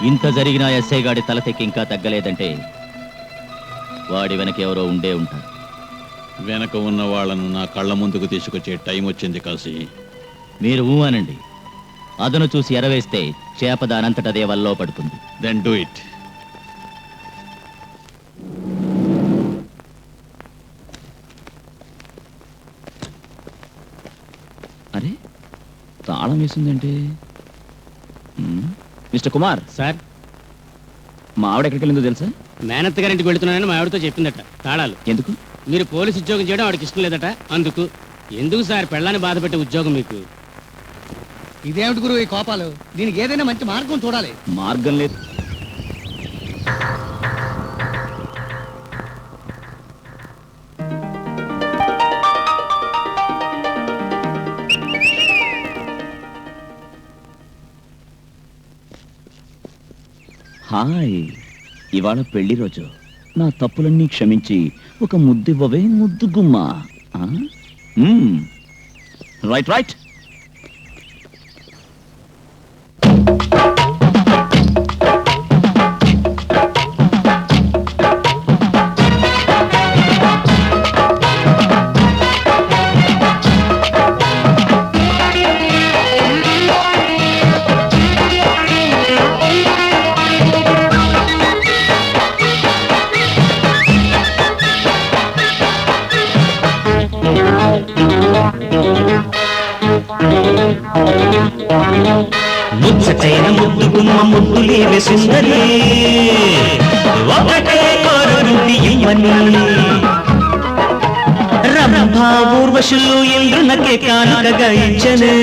ఇంత జరిగినా ఎస్ఐ గాడి తల తెక్కి ఇంకా తగ్గలేదంటే వాడి వెనక ఎవరో ఉండే ఉంటారు. వెనక ఉన్న వాళ్ళను నా కళ్ళ ముందుకు తీసుకొచ్చే టైం వచ్చింది కాశీ. మీరు ఊహనండి. అదను చూసి ఎరవేస్తే చేప దానంతటదే వల్లో పడుతుంది. Then do it. అరే, తాళం వేసిందంటే. మిస్టర్ కుమార్ సార్, మా ఆవిడ ఎక్కడికి వెళ్ళిందో తెలుసా? మేనత్త గారింటికి వెళుతున్నానని మా ఆవిడతో చెప్పిందట. తాళాలు ఎందుకు? మీరు పోలీసు ఉద్యోగం చేయడం ఆవిడకి ఇష్టం లేదట. అందుకు. ఎందుకు సార్ పెళ్ళాన్ని బాధ పెట్టే ఉద్యోగం మీకు? ఇదేమిటి గురువు ఈ కోపాలు? దీనికి ఏదైనా మంచి మార్గం చూడాలి. మార్గం లేదు. హాయ్, ఇవాళ పెళ్లి రోజు. నా తప్పులన్నీ క్షమించి ఒక ముద్దివ్వవే ముద్దు గుమ్మ. Right right. ముచ్చటైన ముద్దు గుమ్మ ముద్దులేవే సుందరి, ఒకటే కోరుంది ఇమ్మని. రంభా ఊర్వశులు ఇంద్రునకే కానుకగా ఇచ్చనే,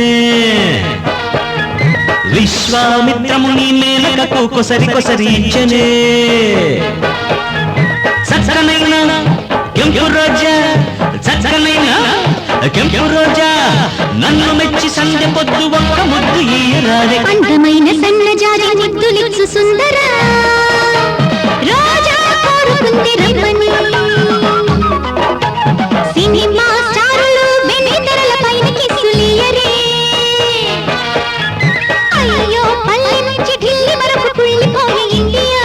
విశ్వామిత్రముని మేనకకు కొసరి కొసరి ఇచ్చనే. చక్కనైన కెంపు రోజా, చక్కనైన కెంపు రోజా, నన్ను మెచ్చి సంధ్య పొద్దు ఒక్క ముద్దు ఈరాడే. అందమైన సన్నజాజి ముద్దులిచ్చు సుందర, రోజా కోరుకుంది రమ్మని. సినిమా స్టారులు వెండితెరల పైన కిస్సులియరే, అయ్యో పల్లె నుంచి ఢిల్లీ వరకు కుళ్ళిపోయే ఇండియా.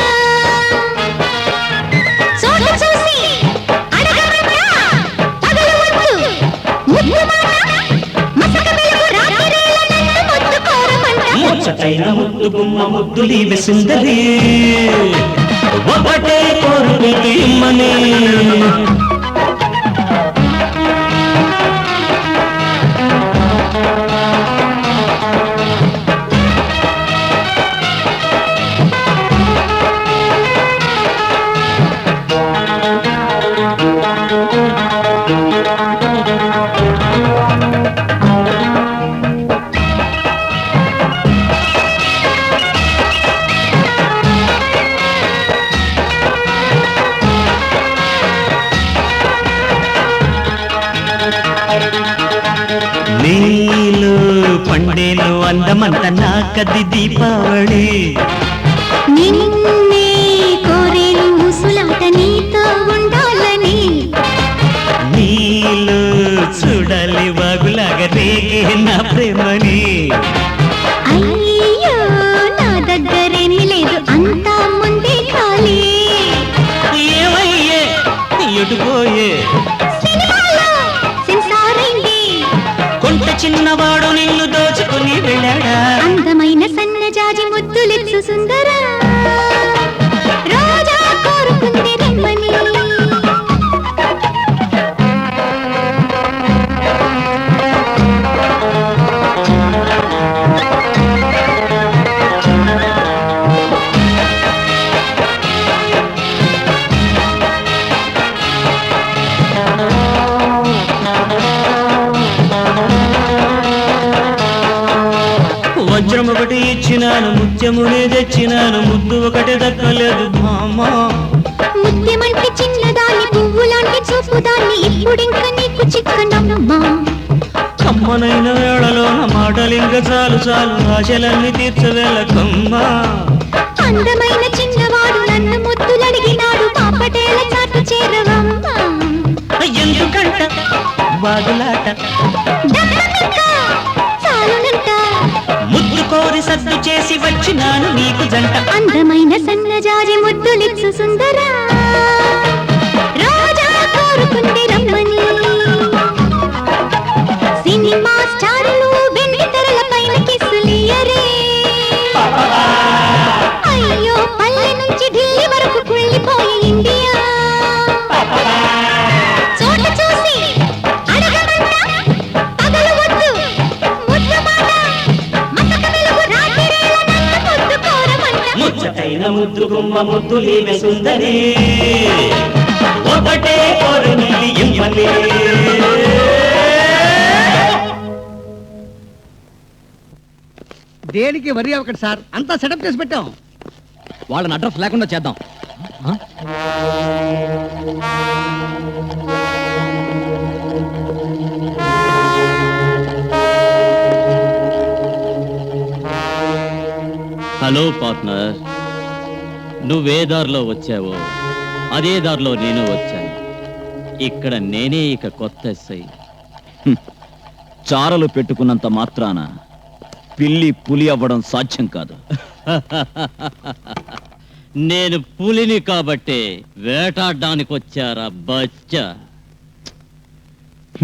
ముచ్చటైన ముద్దు గుమ్మ ముద్దులీవె సుందరి ఒకటే కోరుకుంది ఇమ్మని నీలు పండేలు అందమంత నాకది దీపావళి నిన్నే కోరేలు ముసులాట నీతో ఉండాలని నీలు చూడాలి వాగులాగా రేగే నా ప్రేమని అయ్యో నా దగ్గరేమీ లేదు అంతా ముందే ఖాళీ ఏమయ్యే ఎటుపోయే సినిమాలో సెన్సార్ అయింది కొంట చిన్నవాడు నిన్ను దోచుకుని వెళ్ళాడా అందమైన సన్నజాజి ముద్దులెచ్చు సుందరా రోజా కోరుకుంది రమ్మని వజ్రం ఒకటి ఇచ్చినాను ముత్యమునే తెచ్చినాను ముద్దు ఒకటి దక్కలేదు మామా ముత్యమంటే చిన్నదాన్ని పువ్వులాంటి చూపుదాన్ని ఇప్పుడింక నీకు చిక్కనమ్మా కమ్మనైన వేళలోన మాటలింక చాలు చాలు ఆశలన్నీ తీర్చవేళకమ్మా అందమైన చిన్నవాడు నన్ను ముద్దులడిగినాడు పాపటేల చాటు చేరవమ్మా ఎందుకంట బాగులాట దక్కనింక చాలునంట ముద్దు కోరి సద్దు చేసి వచ్చినాను నీకు జంట అందమైన సన్నజాజి ముద్దులిచ్చు సుందరా రాజా కోరుకుంది రమ్మని సినిమా స్టార్లు వెండి తెరల పైన కిస్సులియరే అయ్యో పల్లె నుంచి ఢిల్లీ వరకు కుళ్ళిపోయి ఇండియా చోట చూసి అడగమంట పగలు వద్దు ముద్దు మాట మసక వెలుగు రాత్రిరేళ నన్ను ముద్దు కోరమంట ముచ్చటైన ముద్దు గుమ్మ ముద్దులీవె సుందరి ఒకటే కోరుని ఇమ్మని దేనికి వరి అవ్వకండి సార్ అంతా సెటప్ చేసి పెట్టాం వాళ్ళని అడ్రస్ లేకుండా చేద్దాం హలో పార్ట్నర్ నువ్వే దారిలో వచ్చావో అదే దారిలో నేను వచ్చాను ఇక్కడ నేనే ఇక కొత్త ఎస్ఐ చారలు పెట్టుకున్నంత మాత్రాన పిల్లి పులి అవ్వడం సాధ్యం కాదు. నేను పులిని కాబట్టే వేటాడడానికి వచ్చారా బచ్చా.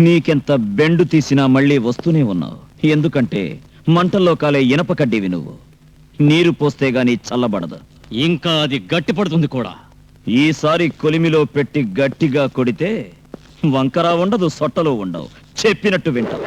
నీకెంత బెండు తీసినా మళ్ళీ వస్తూనే ఉన్నావు. ఎందుకంటే మంటల్లో కాలే ఇనప కడ్డీవి నువ్వు. నీరు పోస్తే గాని చల్లబడదు. ఇంకా అది గట్టి పడుతుంది కూడా. ఈసారి కొలిమిలో పెట్టి గట్టిగా కొడితే వంకరా ఉండదు, సొట్టలు ఉండవు. చెప్పినట్టు వింటావు.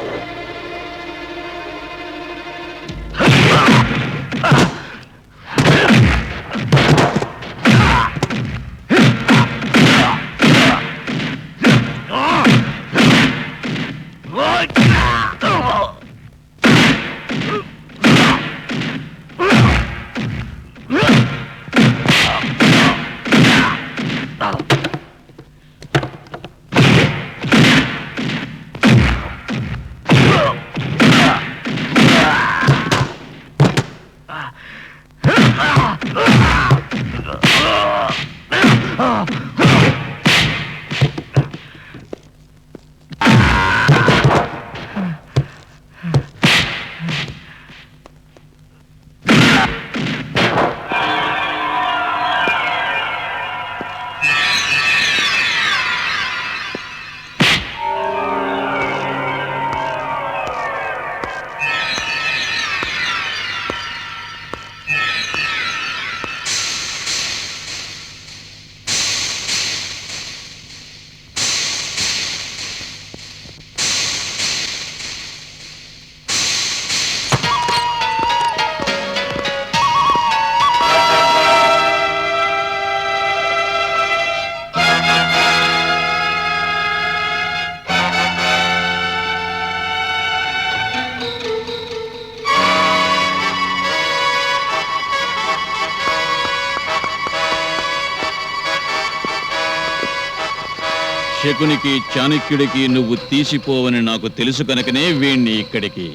శకునికి చాణక్యుడికి నువ్వు తీసిపోవని నాకు తెలుసు కనుకనే వీణ్ణి ఇక్కడికి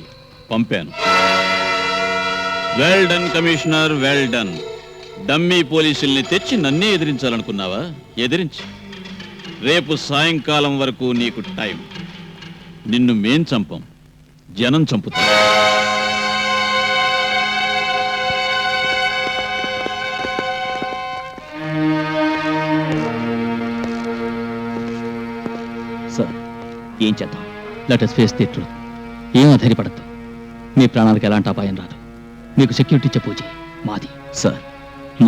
పంపాను. Well done commissioner, well done. Dummy పోలీసుల్ని తెచ్చి నన్నే ఎదిరించాలనుకున్నావా? ఎదిరించి రేపు సాయంకాలం వరకు నీకు టైం. నిన్ను మేం చంపం, జనం చంపుతాం. సార్, ఏం చేద్దాం? Let us face the truth. ఏం ఆధారపడద్దు. మీ ప్రాణాలకు ఎలాంటి అపాయం రాదు. మీకు సెక్యూరిటీ చెప్పూచి మాది. సార్,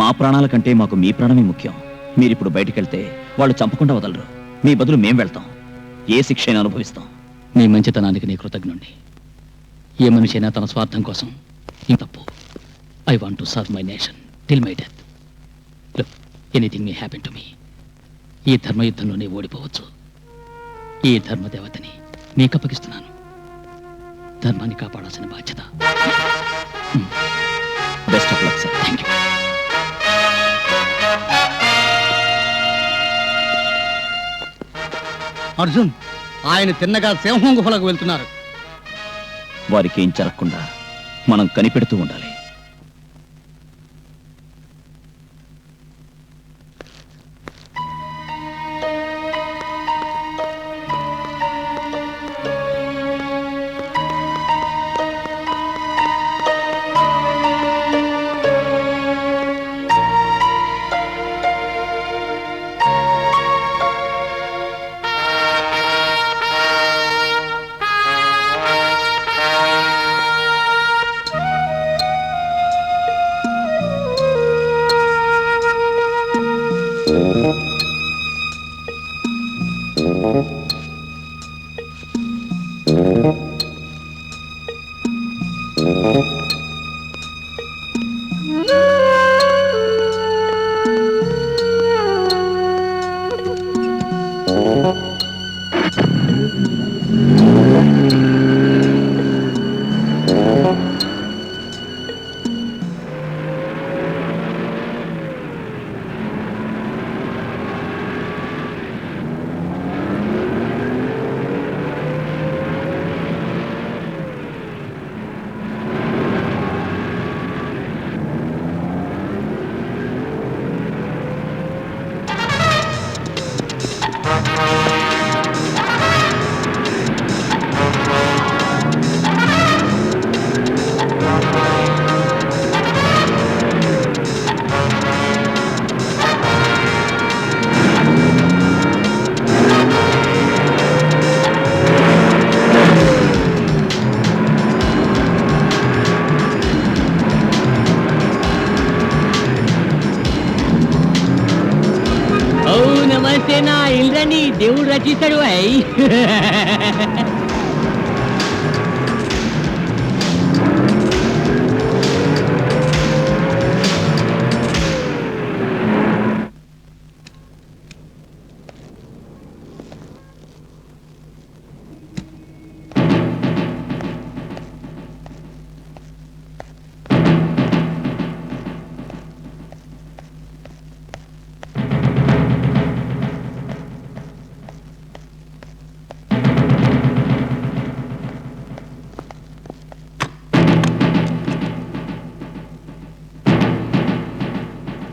మా ప్రాణాల కంటే మాకు మీ ప్రాణమే ముఖ్యం. మీరిప్పుడు బయటికెళ్తే వాళ్ళు చంపకుండా వదలరు. మీ బదులు మేం వెళ్తాం. ఏ శిక్ష అయినా అనుభవిస్తాం. మీ మంచితనానికి నీ కృతజ్ఞుణ్ణి. ఏ మనిషి అయినా తన స్వార్థం కోసం ఈ తప్పు. I want to serve my nation till my death. Look, anything may happen to me. ఈ ధర్మయుద్ధంలోనే ఓడిపోవచ్చు. ఈ ధర్మదేవతని మీకు అప్పగిస్తున్నాను. ధర్మాన్ని కాపాడాల్సిన బాధ్యత. Best of luck sir. Thank you. Arjun, ఆయన తిన్నగా సింహం గుహలకు వెళ్తున్నారు. వారికి ఏం జరగకుండా మనం కనిపెడుతూ ఉండాలి. నమస్తే, నా ఇల్లని దేవుడు రచిస్తాడు. అయ్యి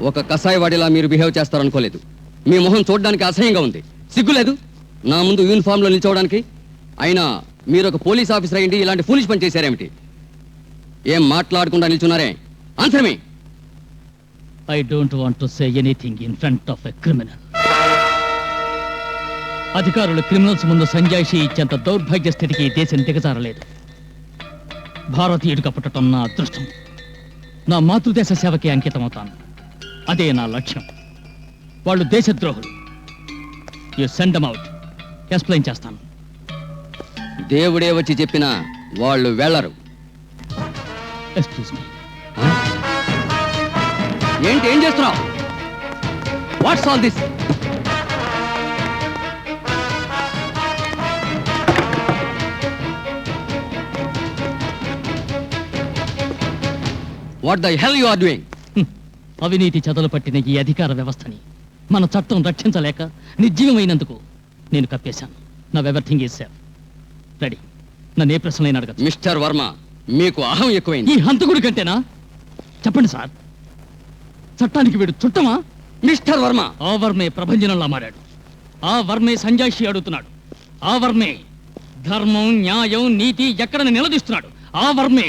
ఒక కసాయివాడిలా మీరు బిహేవ్ చేస్తారనుకోలేదు. మీ మొహం చూడడానికి అసహ్యంగా ఉంది. సిగ్గులేదు నా ముందు యూనిఫామ్లో నిల్చోవడానికి? అయినా మీరు ఒక పోలీస్ ఆఫీసర్ అయ్యింది ఇలాంటి ఫూలిష్ పని చేశారేమిటి? ఏం మాట్లాడకుండా నిల్చున్నారే? Answer me. I don't want to say anything in front of a criminal. అధికారులు క్రిమినల్స్ ముందు సంజాయిషి ఇచ్చేంత దౌర్భాగ్య స్థితికి ఈ దేశం దిగజారలేదు. భారతీయుడిగా పుట్టడం నా అదృష్టం. నా మాతృదేశ సేవకి అంకితమవుతాను. అదే నా లక్ష్యం. వాళ్ళు దేశద్రోహులు. You send them out. Explain చేస్తాను. దేవుడే వచ్చి చెప్పినా వాళ్ళు వెళ్ళరు. Excuse me. ఏంటి, ఏం చేస్తున్నావు? What's all this? What the hell you are doing? అవినీతి చెదలు పట్టిన ఈ అధికార వ్యవస్థని మన చట్టం రక్షించలేక నిర్జీవమైనందుకు నేను కప్పేశాను. Now everything is safe. Ready. నన్ను ఏ ప్రశ్నలైనా అడగచ్చు. మిస్టర్ వర్మ, మీకు అహం ఎక్కువైంది. ఈ హంతకుడి కంటేనా? చెప్పండి సార్, చట్టానికి వీడు చుట్టమా? మిస్టర్ వర్మ, ఆ వర్మే ప్రభంజనంలా మారాడు. ఆ వర్మే సంజాయిషి అడుగుతున్నాడు. ఆ వర్మే ధర్మం, న్యాయం, నీతి ఎక్కడని నిలదీస్తున్నాడు. ఆ వర్మే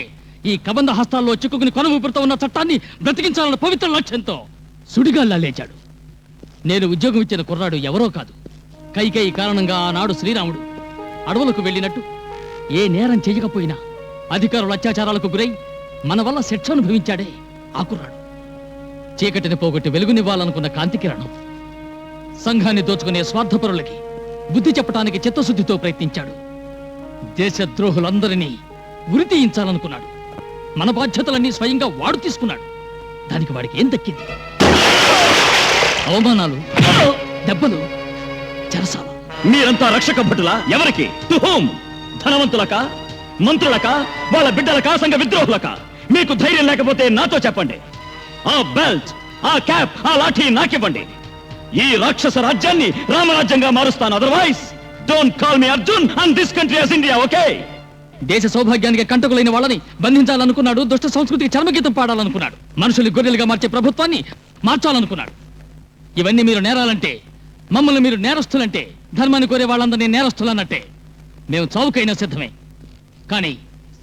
ఈ కబంధ హస్తాల్లో చిక్కుకుని కొన ఊపిరితో ఉన్న చట్టాన్ని బ్రతికించాలన్న పవిత్ర లక్ష్యంతో సుడిగాల్లా లేచాడు. నేను ఉద్యోగం ఇచ్చిన కుర్రాడు ఎవరో కాదు. కైకేయి కారణంగా ఆనాడు శ్రీరాముడు అడవులకు వెళ్ళినట్టు ఏ నేరం చేయకపోయినా అధికారుల అత్యాచారాలకు గురై మన వల్ల శిక్ష అనుభవించాడే ఆ కుర్రాడు. చీకటిని పోగొట్టి వెలుగునివ్వాలనుకున్న కాంతి కిరణం. సంఘాన్ని దోచుకునే స్వార్థపరులకి బుద్ధి చెప్పడానికి చిత్తశుద్ధితో ప్రయత్నించాడు. దేశద్రోహులందరినీ ఉరి తీయించాలనుకున్నాడు. మన బాధ్యతలన్నీ స్వయంగా వాడు తీసుకున్నాడు. దానికి వాడికి ఏం దక్కింది? అవమానాలు, దెబ్బలు, చెరసాల. మీరంతా రక్షక భటులా? ఎవరికి? To home? ధనవంతులక, మంత్రులక, వాళ్ళ బిడ్డలక, సంఘ విద్రోహులక? మీకు ధైర్యం లేకపోతే నాతో చెప్పండి. ఆ బెల్ట్, ఆ క్యాప్, ఆ లాఠీ నాకివ్వండి. ఈ రాక్షస రాజ్యాన్ని రామరాజ్యంగా మారుస్తాను. Otherwise don't call me Arjun and this country as India. Okay? దేశ సౌభాగ్యానికి కంటకులైన వాళ్ళని బంధించాలనుకున్నాడు. దుష్ట సంస్కృతికి చర్మగీతం పాడాలనుకున్నాడు. మనుషులు గొర్రెలుగా మార్చే ప్రభుత్వాన్ని మార్చాలనుకున్నాడు. ఇవన్నీ మీరు నేరాలంటే, మమ్మల్ని మీరు నేరస్తులంటే, ధర్మాన్ని కోరే వాళ్ళందరినీ నేరస్తులన్నట్టే. మేము చావుకైనా సిద్ధమే, కానీ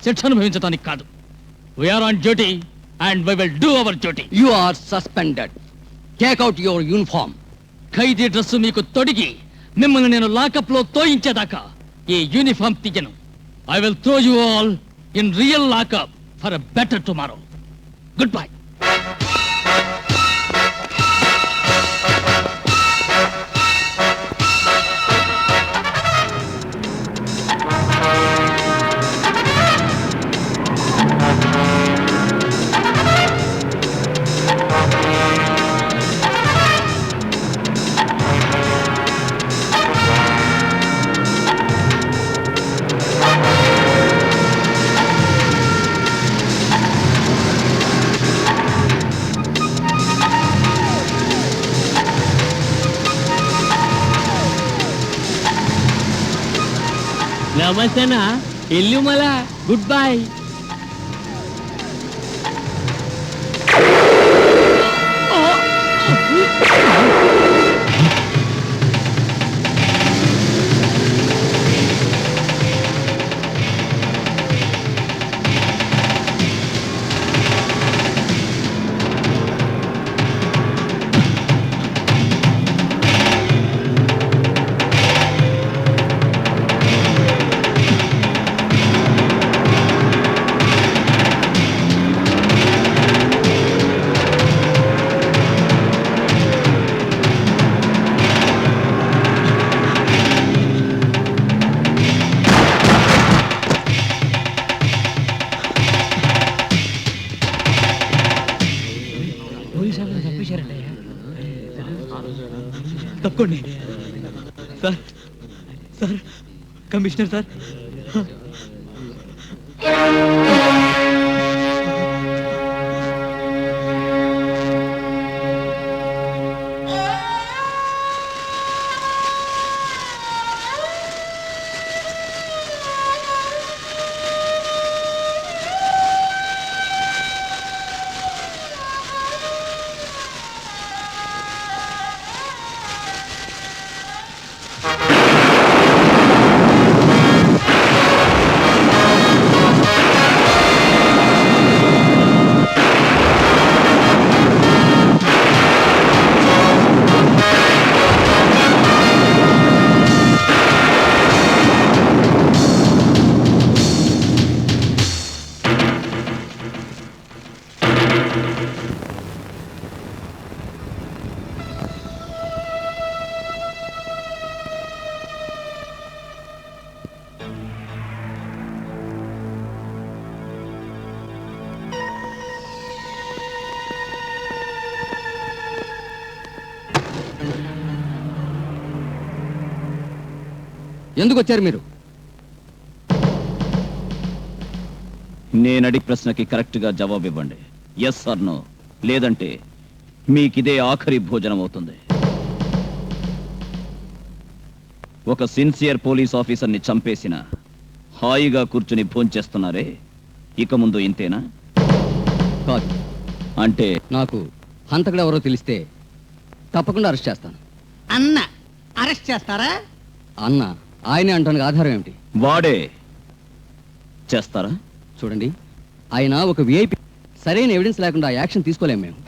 శిక్ష అనుభవించడానికి కాదు. We are on duty and we will do our duty. You are suspended. Take out your uniform. ఖైదీ డ్రెస్ మీకు తొడిగి మిమ్మల్ని నేను లాకప్ లో తోయించేదాకా ఈ యూనిఫామ్ తీయను. I will throw you all in real lockup for a better tomorrow. Goodbye. నమస్తేనా, ఇల్లు మళ్ళా గుడ్ బై. తప్పకోండి సార్. Sir, commissioner sir. ఎందుకు వచ్చారు మీరు? నేనడి ప్రశ్నకి కరెక్ట్ గా జవాబు ఇవ్వండి. Yes or no. లేదంటే మీకిదే ఆఖరి భోజనం అవుతుంది. ఒక సిన్సియర్ పోలీస్ ఆఫీసర్ని చంపేసిన హాయిగా కూర్చుని భోంచేస్తున్నారే, ఇక ముందు ఇంతేనా? కాదు, అంటే నాకు హంతకుడు ఎవరో తెలిస్తే తప్పకుండా అరెస్ట్ చేస్తాను. అన్న అరెస్ట్ చేస్తారా? అన్న ఆయనే అంటానికి ఆధారం ఏమిటి? వాడే చేస్తారా? చూడండి, ఆయన ఒక విఐపి. సరైన ఎవిడెన్స్ లేకుండా యాక్షన్ తీసుకోలేము మేము.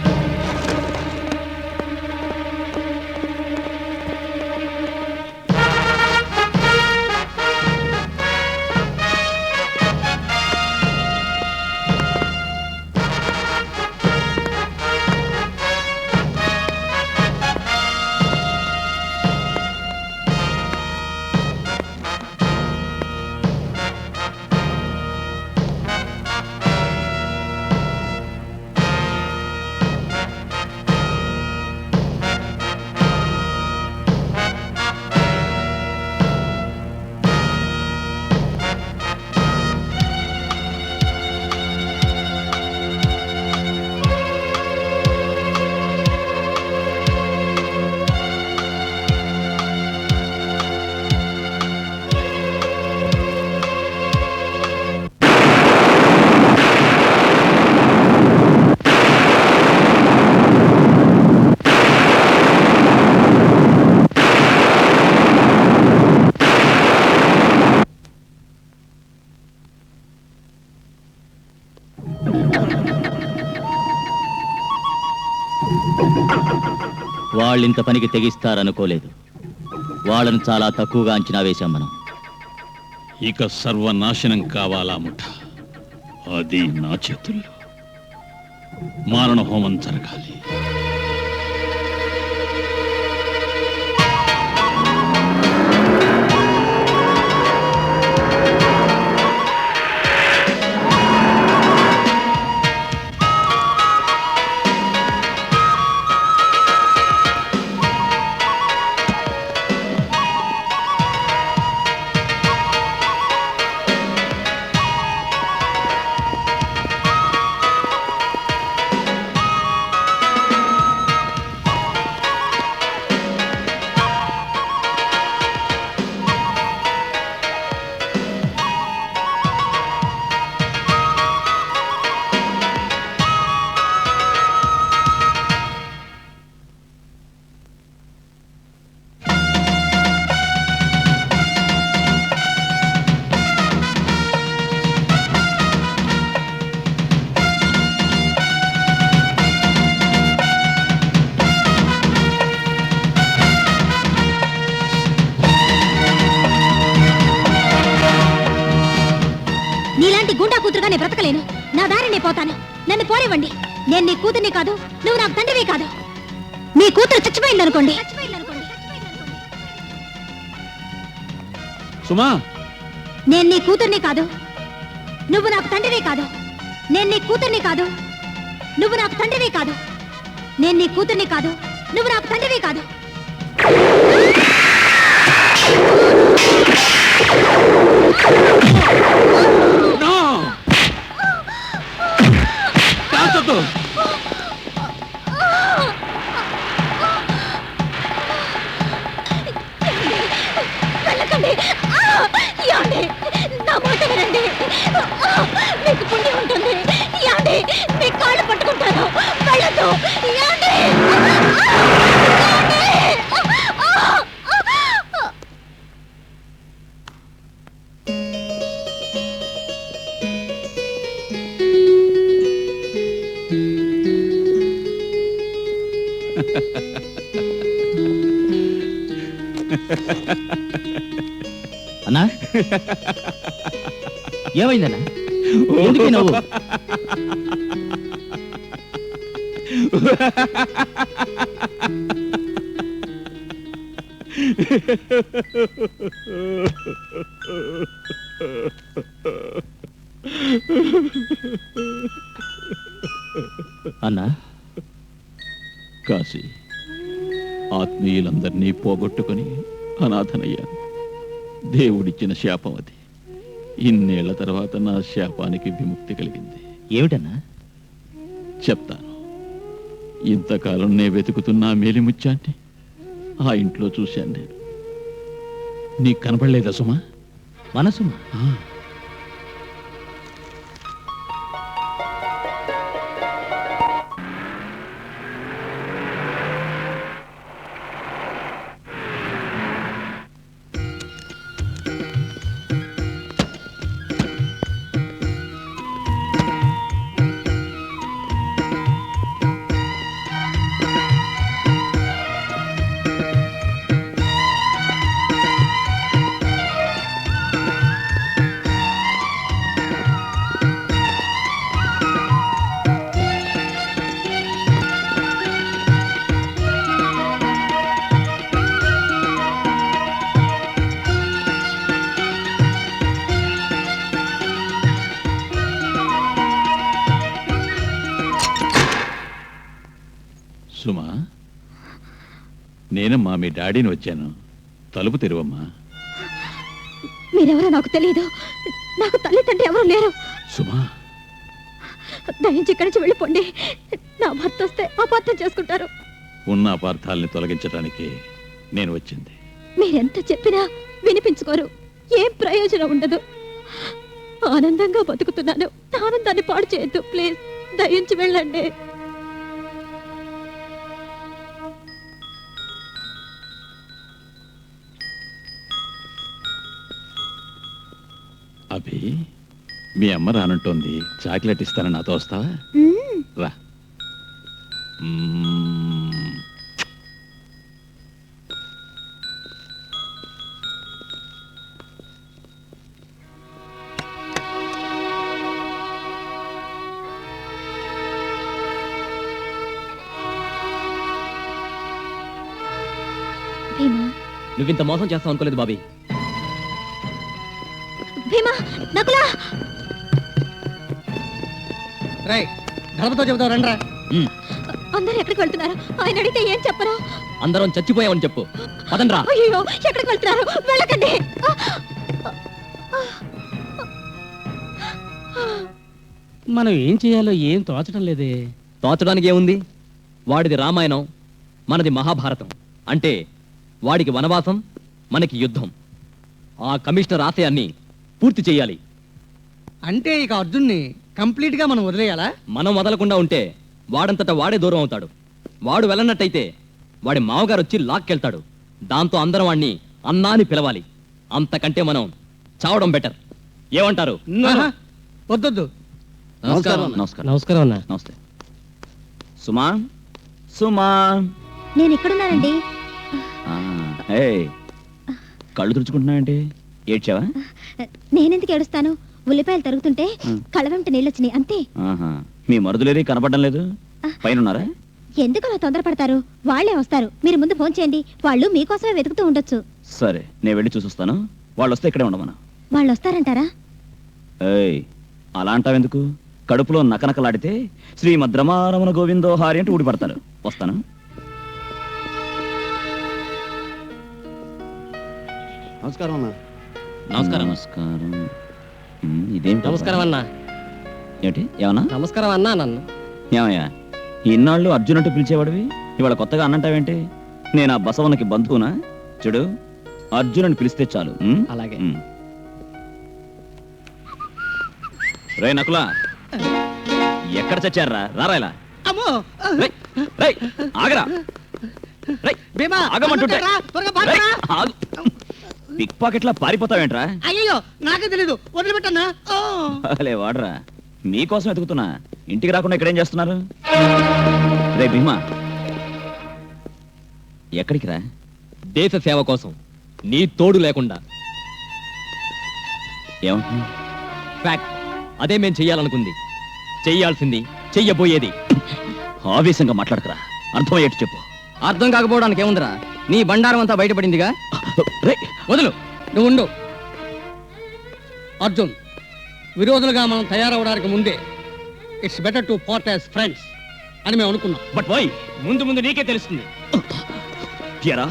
వాళ్ళింత పనికి తెగిస్తారనుకోలేదు. వాళ్ళని చాలా తక్కువగా అంచనా వేశాం మనం. ఇక సర్వనాశనం కావాలా ముఠ, అది నా చేతుల్లో. మారణ హోమం జరగాలి. నీలాంటి గుండా కూతురుగా నేను బ్రతకలేను. నా దారి నేను పోతాను. నన్ను పోనివ్వండి. నేను నీ కూతుర్ని కాదు, నువ్వు నాకు తండ్రివి కాదు. నీ కూతురు చచ్చిపోయిందనుకోండి. సుమా, నేను నీ కూతుర్ని కాదు, నువ్వు నాకు తండ్రివి కాదు. నేను నీ కూతుర్ని కాదు, నువ్వు నాకు తండ్రివి కాదు. నేను నీ కూతుర్ని కాదు, నువ్వు నాకు తండ్రివి కాదు. నా మాట వినండి, మీకు పుణ్యం ఉంటుంది. మీ కాళ్ళు పట్టుకుంటాను, వెళ్ళదు. అన్నా, ఏమైందన్నా? ఎందుకు నవ్వు? అన్నా, కాశీ, ఆత్మీయులందరినీ పోగొట్టుకుని అనాథనయ్యాను. దేవుడిచ్చిన శాపం అది. ఇన్నేళ్ల తర్వాత నా శాపానికి విముక్తి కలిగింది. ఏమిటన్నా? చెప్తాను. ఇంతకాలం నే వెతుకుతున్న మేలిముత్యాన్ని ఆ ఇంట్లో చూశాను నేను. నీకు కనపడలేదా సుమా? మనసుమా? సుమా, నేనమ్మా మీ డాడీని వచ్చాను. తలుపు తెరువమ్మా. మీరెవరో నాకు తెలియదు. నాకు తల్లి తండ్రి ఎవరు లేరు. సుమా, దయించి ఇక్కడి నుంచి వెళ్ళిపోండి. నా భర్త వస్తే అపార్థం చేసుకుంటారు. ఉన్న అపార్థాలని తొలగించడానికి నేను వచ్చింది. మీరెంత చెప్పినా వినిపించుకోరు. ఏం ప్రయోజనం ఉండదు. ఆనందంగా బతుకుతున్నాను. నా ఆనందాన్ని పాడు చేయొద్దు ప్లీజ్. దయించి వెళ్ళండి. అభి, మీ అమ్మ రానంటోంది. చాక్లెట్ ఇస్తానని నాతో వస్తావా? రా. భీమా, నువ్వింత మోసం చేస్తావు అనుకోలేదు బాబీ. భీమా, నకులా. రై గడపతో చెబుతావు రండ్రా. అందరూ ఎక్కడికి వెళ్తున్నారు? ఆయన అడిగితే ఏం చెప్పరు? అందరం చచ్చిపోయామని చెప్పు. పదండ్రా. అయ్యో, ఎక్కడికి వెళ్తున్నారు? వెళ్ళకండి. మనం ఏం చేయాలో ఏం తోచడం లేదే. తోచడానికి ఏముంది? వాడిది రామాయణం, మనది మహాభారతం. అంటే వాడికి వనవాసం, మనకి యుద్ధం. ఆ కమిషనర్ ఆశయాన్ని పూర్తి చెయ్యాలి. అంటే ఇక అర్జున్ని కంప్లీట్ గా మనం వదిలేయాలా? మనం వదలకుండా ఉంటే వాడంతటా వాడే దూరం అవుతాడు. వాడు వెళ్ళనట్టయితే వాడి మావగారు వచ్చి లాక్కెళ్తాడు. దాంతో అందరం వాడిని అన్నాని పిలవాలి. అంతకంటే మనం చావడం బెటర్. ఏమంటారు? ఆహా, వద్దొద్దు. నమస్కారం. నమస్కారం అన్న. నమస్తే. సుమా, సుమా. నేను ఇక్కడున్నానండి. ఏయ్, కళ్ళు తుడుచుకుంటున్నావేంటి? ఏడ్చావా? నేనెందుకు ఏడుస్తాను? ఉల్లిపాయలు తరుగుతుంటే కళ్ళ వెంట నీళ్ళొచ్చినాయి అంతే. ఆహా, మీ మరుదులేరి కనపడడం లేదు. పైనున్నారా? ఎందుకు అలా తొందరపడతారు? వాళ్లే వస్తారు. మీరు ముందు ఫోన్ చేయండి. వాళ్ళు మీకోసమే వెతుకుతూ ఉండొచ్చు. సరే, నేను వెళ్ళి చూసొస్తాను. వాళ్ళు వస్తే ఇక్కడే ఉండమను. వాళ్ళు వస్తారంటారా? ఏయ్, అలా అంటావెందుకు? కడుపులో నకనకలాడితే శ్రీమద్రమారమణ గోవిందో హారి అంటే ఊడిపడతారు. వస్తాను. నమస్కారం అన్న. నమస్కారం. నమస్కారం. ఇదేంటి? నమస్కారం అన్న. ఏంటి? ఏమన్నా? నమస్కారం అన్నా. నన్ను ఏమయ్యా, ఇన్నాళ్ళు అర్జున్ అంటూ పిలిచేవాడివి, ఇవాళ కొత్తగా అన్నంటావేంటి? నేను ఆ బసవన్నకి బంధువునా? చూడు, అర్జున్ అని పిలిస్తే చాలు. అలాగే. రే నకులా, ఎక్కడ చచ్చారా? రారా ఇలా. అమ్మో, రేయ్, రేయ్, ఆగరా. రేయ్, భీమా, ఆగమంటుంటే. రా, త్వరగా పారిరా. రేయ్, ఆగు. పిక్ పాకెట్లా పారిపోతావేంట్రా? అయ్యో, నాకే తెలీదు. వదిలిపెట్టన్నా. ఓ, అలే వాడరా, మీకోసం ఎతుకుతున్నా. ఇంటికి రాకుండా ఇక్కడేం చేస్తున్నారు? రే భీమా, ఎక్కడికి రా? దేశ సేవ కోసం, నీ తోడు లేకుండా. ఏమంటున్నా? ఫ్యాక్ట్. అదే మేం చెయ్యాలనుకుంది, చెయ్యాల్సింది, చెయ్యబోయేది. ఆవేశంగా మాట్లాడకరా, అర్థమయ్యేట్టు చెప్పు. అర్థం కాకపోవడానికి ఏముందిరా? నీ బండారం అంతా బయటపడిందిగా. రే, వదులు. నువ్వు ఉండు. అర్జున్, విరోధులుగా మనం తయారవడానికి ముందే it's better to part as friends అని మేము అనుకున్నాం. But why? ముందు ముందు నీకే తెలుస్తుంది. ఎరా,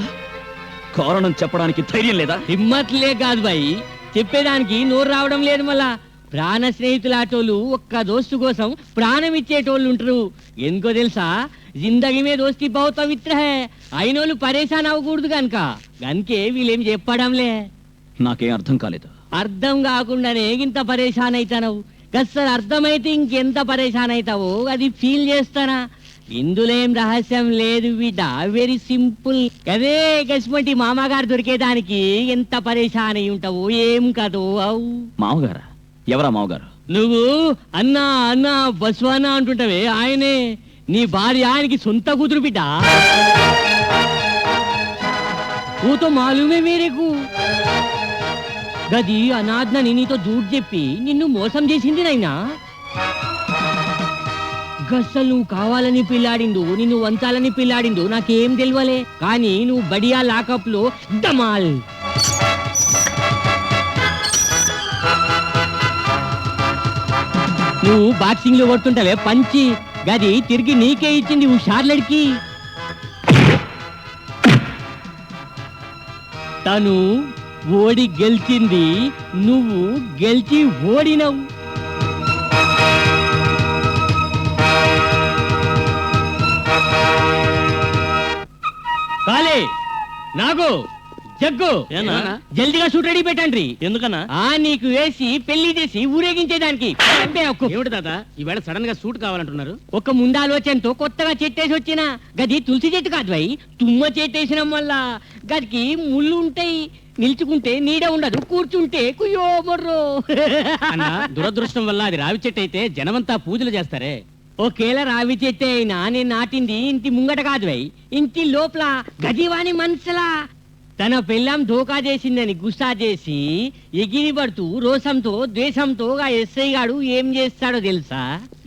కారణం చెప్పడానికి ధైర్యం లేదా? హిమ్మత్లే కాదు బాయ్, చెప్పేదానికి నోరు రావడం లేదు. మళ్ళా ప్రాణ స్నేహితులాటోళ్ళు ఒక్క దోస్తు కోసం ప్రాణం ఇచ్చేటోళ్ళు ఉంటారు. ఎందుకో తెలుసా, జిందగీ మే దోస్తి బహుత్ పవిత్ర హై, అయినోళ్ళు పరేషాన్ అవ్వకూడదు కనుక. అందుకే వీళ్ళేం చెప్పడంలే. నాకేం అర్థం కాలేదు. అర్థం కాకుండానే ఇంత పరేషాన్ అవుతావు. గస్సలు అర్థమైతే ఇంకెంత పరేషాన్ అవుతావో అది ఫీల్ చేస్తానా. ఇందులో ఏం రహస్యం లేదు బిడ్డ, వెరీ సింపుల్. అదే గస్మంటి మామగారు దొరికేదానికి ఎంత పరేషాన్ అయి ఉంటావు ఏం కదో. అవు మామగారా? ఎవరా మామగారు? నువ్వు అన్నా అన్నా బస్వానా అంటుంటావే, ఆయనే నీ భార్య, ఆయనకి సొంత కూతురు బిడ్డ. ఊతో మాలూమే మేరేకు. గది అనాథ్నని నీతో జూట్ చెప్పి నిన్ను మోసం చేసింది నైనా. గస్సలు నువ్వు కావాలని పిల్లాడిండు, నిన్ను వంచాలని పిల్లాడిండు నాకేం తెలియలే. కానీ నువ్వు బడియా లాకప్ లో డమాల్. నువ్వు బాక్సింగ్ లో కొడుతుంటావే పంచి, గది తిరిగి నీకే ఇచ్చింది హుషార్లడికి. తను ఓడి గెలిచింది, నువ్వు గెలిచి ఓడినవు. కాలే నాగు జగ్గు జల్దిగా షూట్ రెడీ పెట్టండి. ఎందుకన్నా? నీకు వేసి పెళ్లి చేసి ఊరేగించేదానికి. ఏమిటి తాత ఈవేళ సడన్ గా సూట్ కావాలంటున్నారు? ఒక ముందాలోచనతో కొత్తగా చెట్టేసి వచ్చిన. గది తులసి చెట్టు కాదు వై, తుమ్మ చెట్టేసిన వల్ల గదికి ముళ్ళు ఉంటాయి. నిల్చుకుంటే నీడ ఉండదు, కూర్చుంటే కుయ్యో మొర్రో. అన్న దురదృష్టం వల్ల అది రావి చెట్టు అయితే జనమంతా పూజలు చేస్తారే. ఒకేలా రావి చెట్టే అయినా నేను నాటింది ఇంటి ముంగట కాదు వై, ఇంటి లోపల గదివాని మనసులా. తన పెళ్ళాం ధోకా చేసిందని గుస్సా చేసి ఎగిరి పడుతూ రోసంతో ద్వేషంతో ఆ ఎస్ఐ గాడు ఏం చేస్తాడో తెలుసా?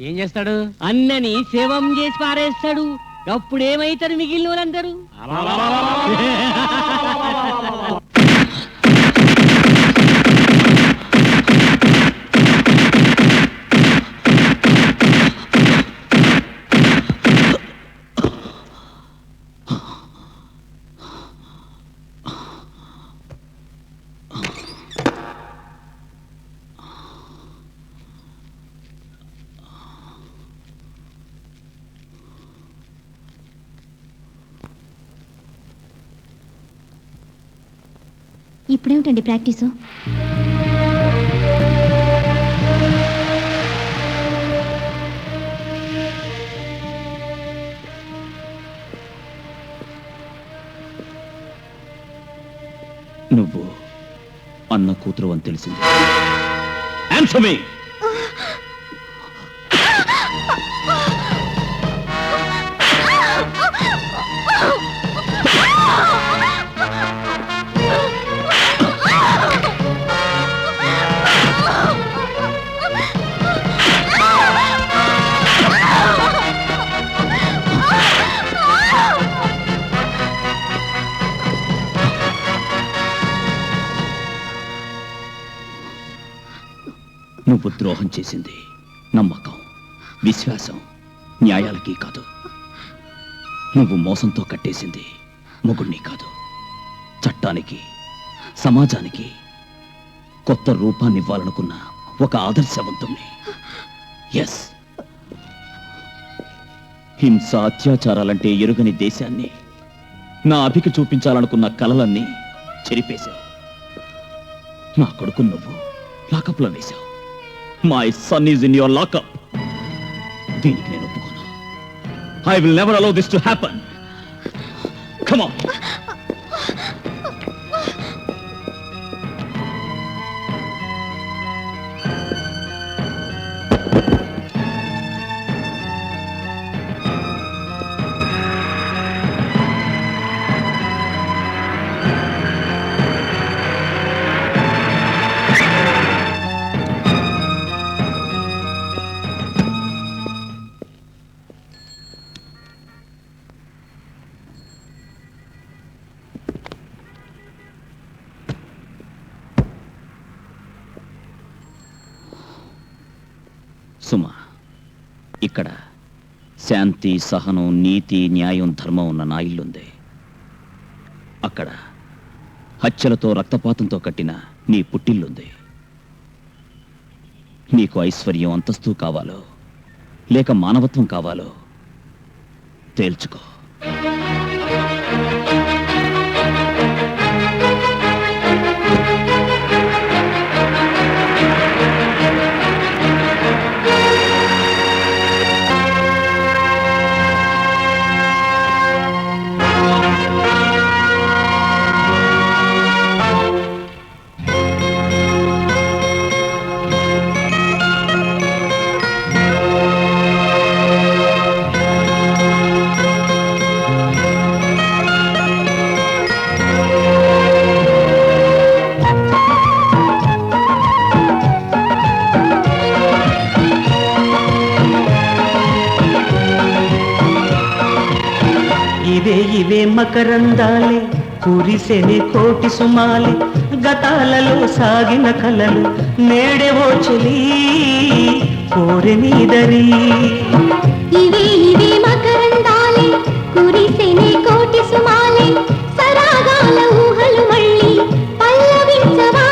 ఏం చేస్తాడు? అన్నని సేవం చేసి పారేస్తాడు. అప్పుడేమైతారు మిగిలిన వాళ్ళందరూ? ఇప్పుడేమిటండి ప్రాక్టీసు? నువ్వు అన్న కూతురు అని తెలిసింది. ఆన్సర్ మీ. నువ్వు ద్రోహం చేసింది నమ్మకం, విశ్వాసం, న్యాయాలకి కాదు. నువ్వు మోసంతో కట్టేసింది మొగుణ్ణి కాదు, చట్టానికి, సమాజానికి కొత్త రూపాన్ని ఇవ్వాలనుకున్న ఒక ఆదర్శవంతుణ్ణి. ఎస్, హింస, అత్యాచారాలంటే ఎరుగని దేశాన్ని, నా అభికి చూపించాలనుకున్న కలలన్నీ చెరిపేశావు. నా కొడుకు నువ్వు లాకప్లో వేశావు. My son is in your lockup. దీనికి నేను ఒప్పుకోను. I will never allow this to happen. Come on. సుమా, ఇక్కడ శాంతి, సహనం, నీతి, న్యాయం, ధర్మం ఉన్న నా ఇల్లుంది. అక్కడ హత్యలతో, రక్తపాతంతో కట్టిన నీ పుట్టిల్లుంది. నీకు ఐశ్వర్యం అంతస్తు కావాలో లేక మానవత్వం కావాలో తేల్చుకో. ఇవే మకరందాలే కురిసెనే కోటి సుమాలి గతాలలో సాగిన కలలు నేడేవో చెలి కోరె నీదరి. ఇవే మకరందాలే కురిసెనే కోటి సుమాలి సరాగాల ఊహలు మళ్ళీ పల్లవించవా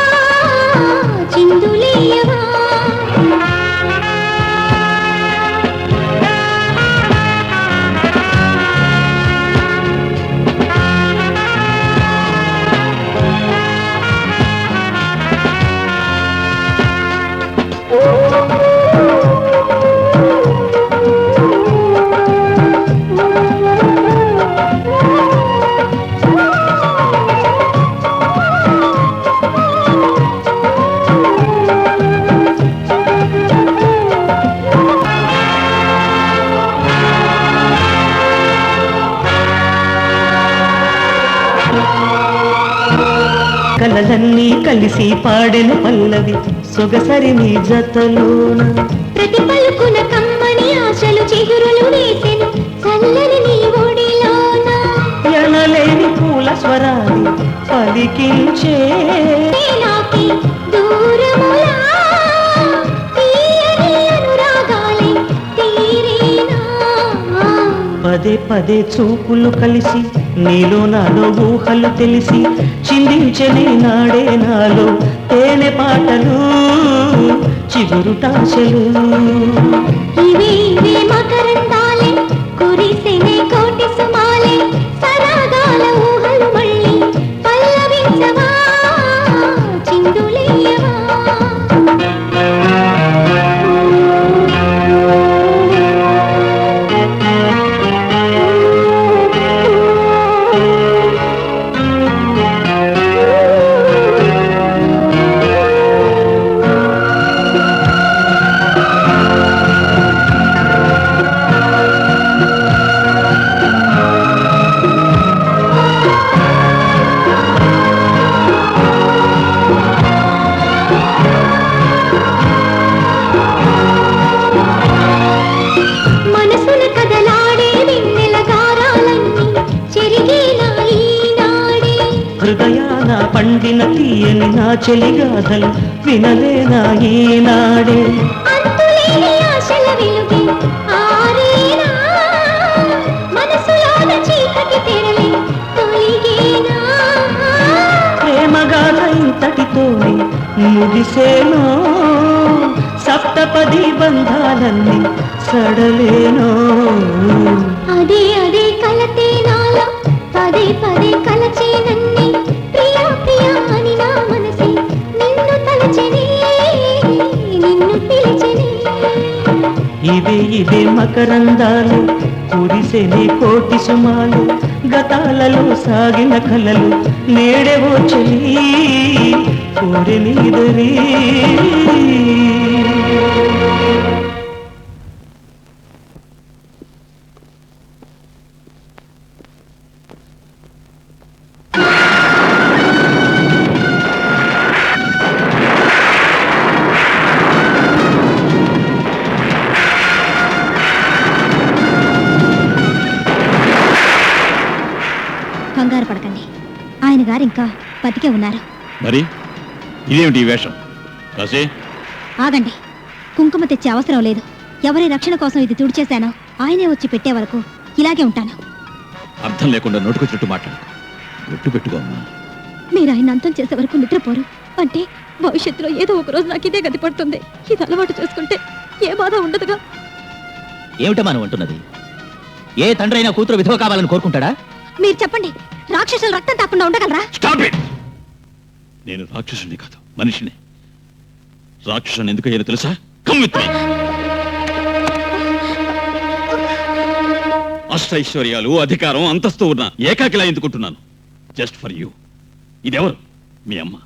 చిందులేయవా. కలలన్నీ కలిసి పాడెను పల్లవి సొగసరి నీ జతలోన. ప్రతి పలుకున కమ్మని ఆశలు చిగురులు వేసెను చల్లని నీ ఒడిలోన. ఎనలేని పూల స్వరాలు పలికించే నాకి దూరములా తీయని అనురాగాలే తీరేనా. పదే పదే చూపులు కలిసి నీలో నాలో ఊహలు తెలిసి చిందించని నాడే నాలో తేనె పాటలు చిగురుటాశలు. ఇవే మకరందాలే కురిసెనే కోటి సుమాలే సరాగాల ఊహలు మళ్ళీ పల్లవించవా చిందులేయవా. మనసున కదలాడే వెన్నెల గారాలన్నీ చెరిగేనా ఈనాడే. హృదయాన పండిన తీయని నా చెలిగాథలు వినలేనా ఈనాడే. అంతులేని ఆశల వెలుగే ఆరేనా మనసులోన చీకటి తెరలే తొలిగేనా. ప్రేమగాథ ఇంతటితోనే ముగిసేనో సప్తపది బంధాలన్నీ సడలేనో. అదే కలతే నాలో పదే పదే కలచేనన్ని ప్రియా ప్రియా అని నా మనసే నిన్ను తలచెనే నిన్ను పిలిచెనే. ఇవే మకరందాలు కురిసెని కోటి సుమాలు గతాలలో సాగిన కలలు నేడేవో చెలి కోరె నీదరి. కంగారు పడకండి, ఆయన గారు ఇంకా బతికే ఉన్నారు. మరి ఇదేమిటి ఈ వేషం? కాసే ఆగండి, కుంకుమ తెచ్చే అవసరం లేదు. ఎవరి రక్షణ కోసం ఇది తుడిచేశానో ఆయనే వచ్చి పెట్టే వరకు ఇలాగే ఉంటాను. అర్థం లేకుండా నోటుకొచ్చినట్టు మాట్లాడు. గుట్టు పెట్టుకో అమ్మా. మీరు ఆయన అంతం చేసే వరకు నిద్రపోరు అంటే భవిష్యత్తులో రోజులో ఏదో ఒక రోజు నాకు ఇదే గతి పడుతుంది. ఇది అలవాటు చేసుకుంటే ఏ బాధ ఉండదుగా. ఏమిటో మనం అంటున్నది? ఏ తండ్రి అయినా కూతురు విధవ కావాలని కోరుకుంటాడా? మీరు చెప్పండి, రాక్షసులు రక్తం తాకుండా ఉండగలరా? Stop it! నేను రాక్షసుని కాదు, మనిషిని. రాక్షసుని ఎందుకు అయ్యారో తెలుసా? Come with me. అష్టైశ్వర్యాలు, అధికారం, అంతస్తు ఉన్న ఏకాకిలా ఎందుకుంటున్నాను? Just for you. ఇదెవరు? మీ అమ్మ.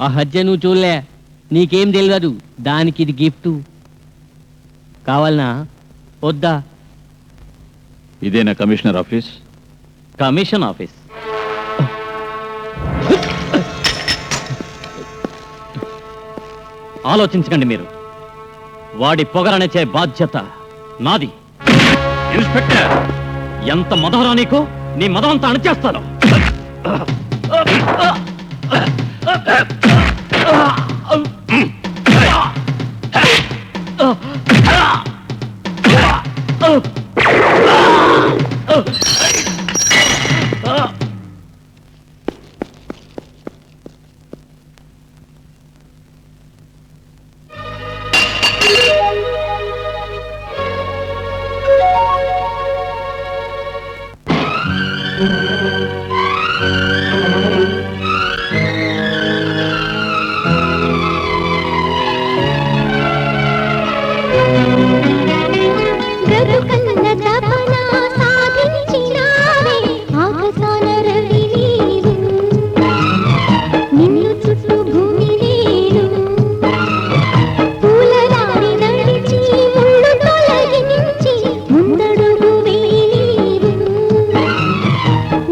ఆ హత్య నువ్వు చూడలే, నీకేం తెలియదు. దానికి ఇది గిఫ్ట్. కావాలనా వద్దా? ఇదేనా కమిషనర్ ఆఫీస్? Commission office. ఆలోచించకండి మీరు. వాడి పొగరనచే బాధ్యత నాది. ఇన్స్పెక్టర్! ఎంత మదవరా నీకు? నీ మదం అంతా అణచేస్తాను.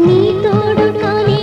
నీ తోడు కాని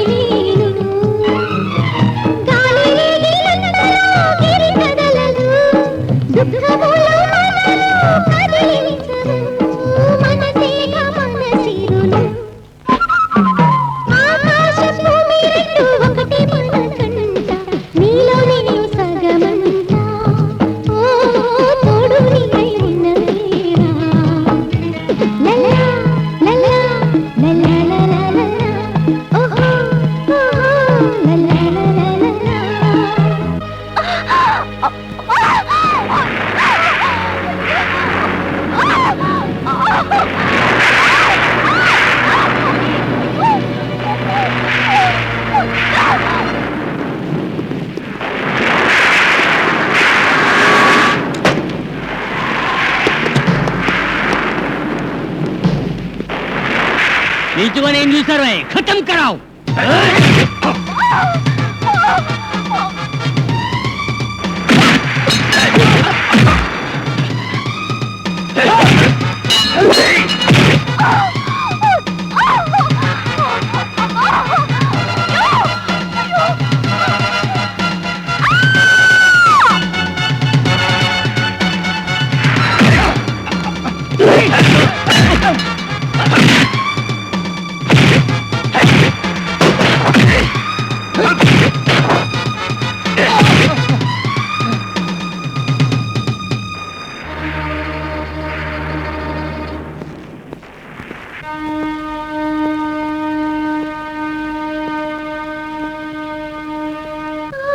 నీచుకొని ఏం చూసారు ఖతం కరావు.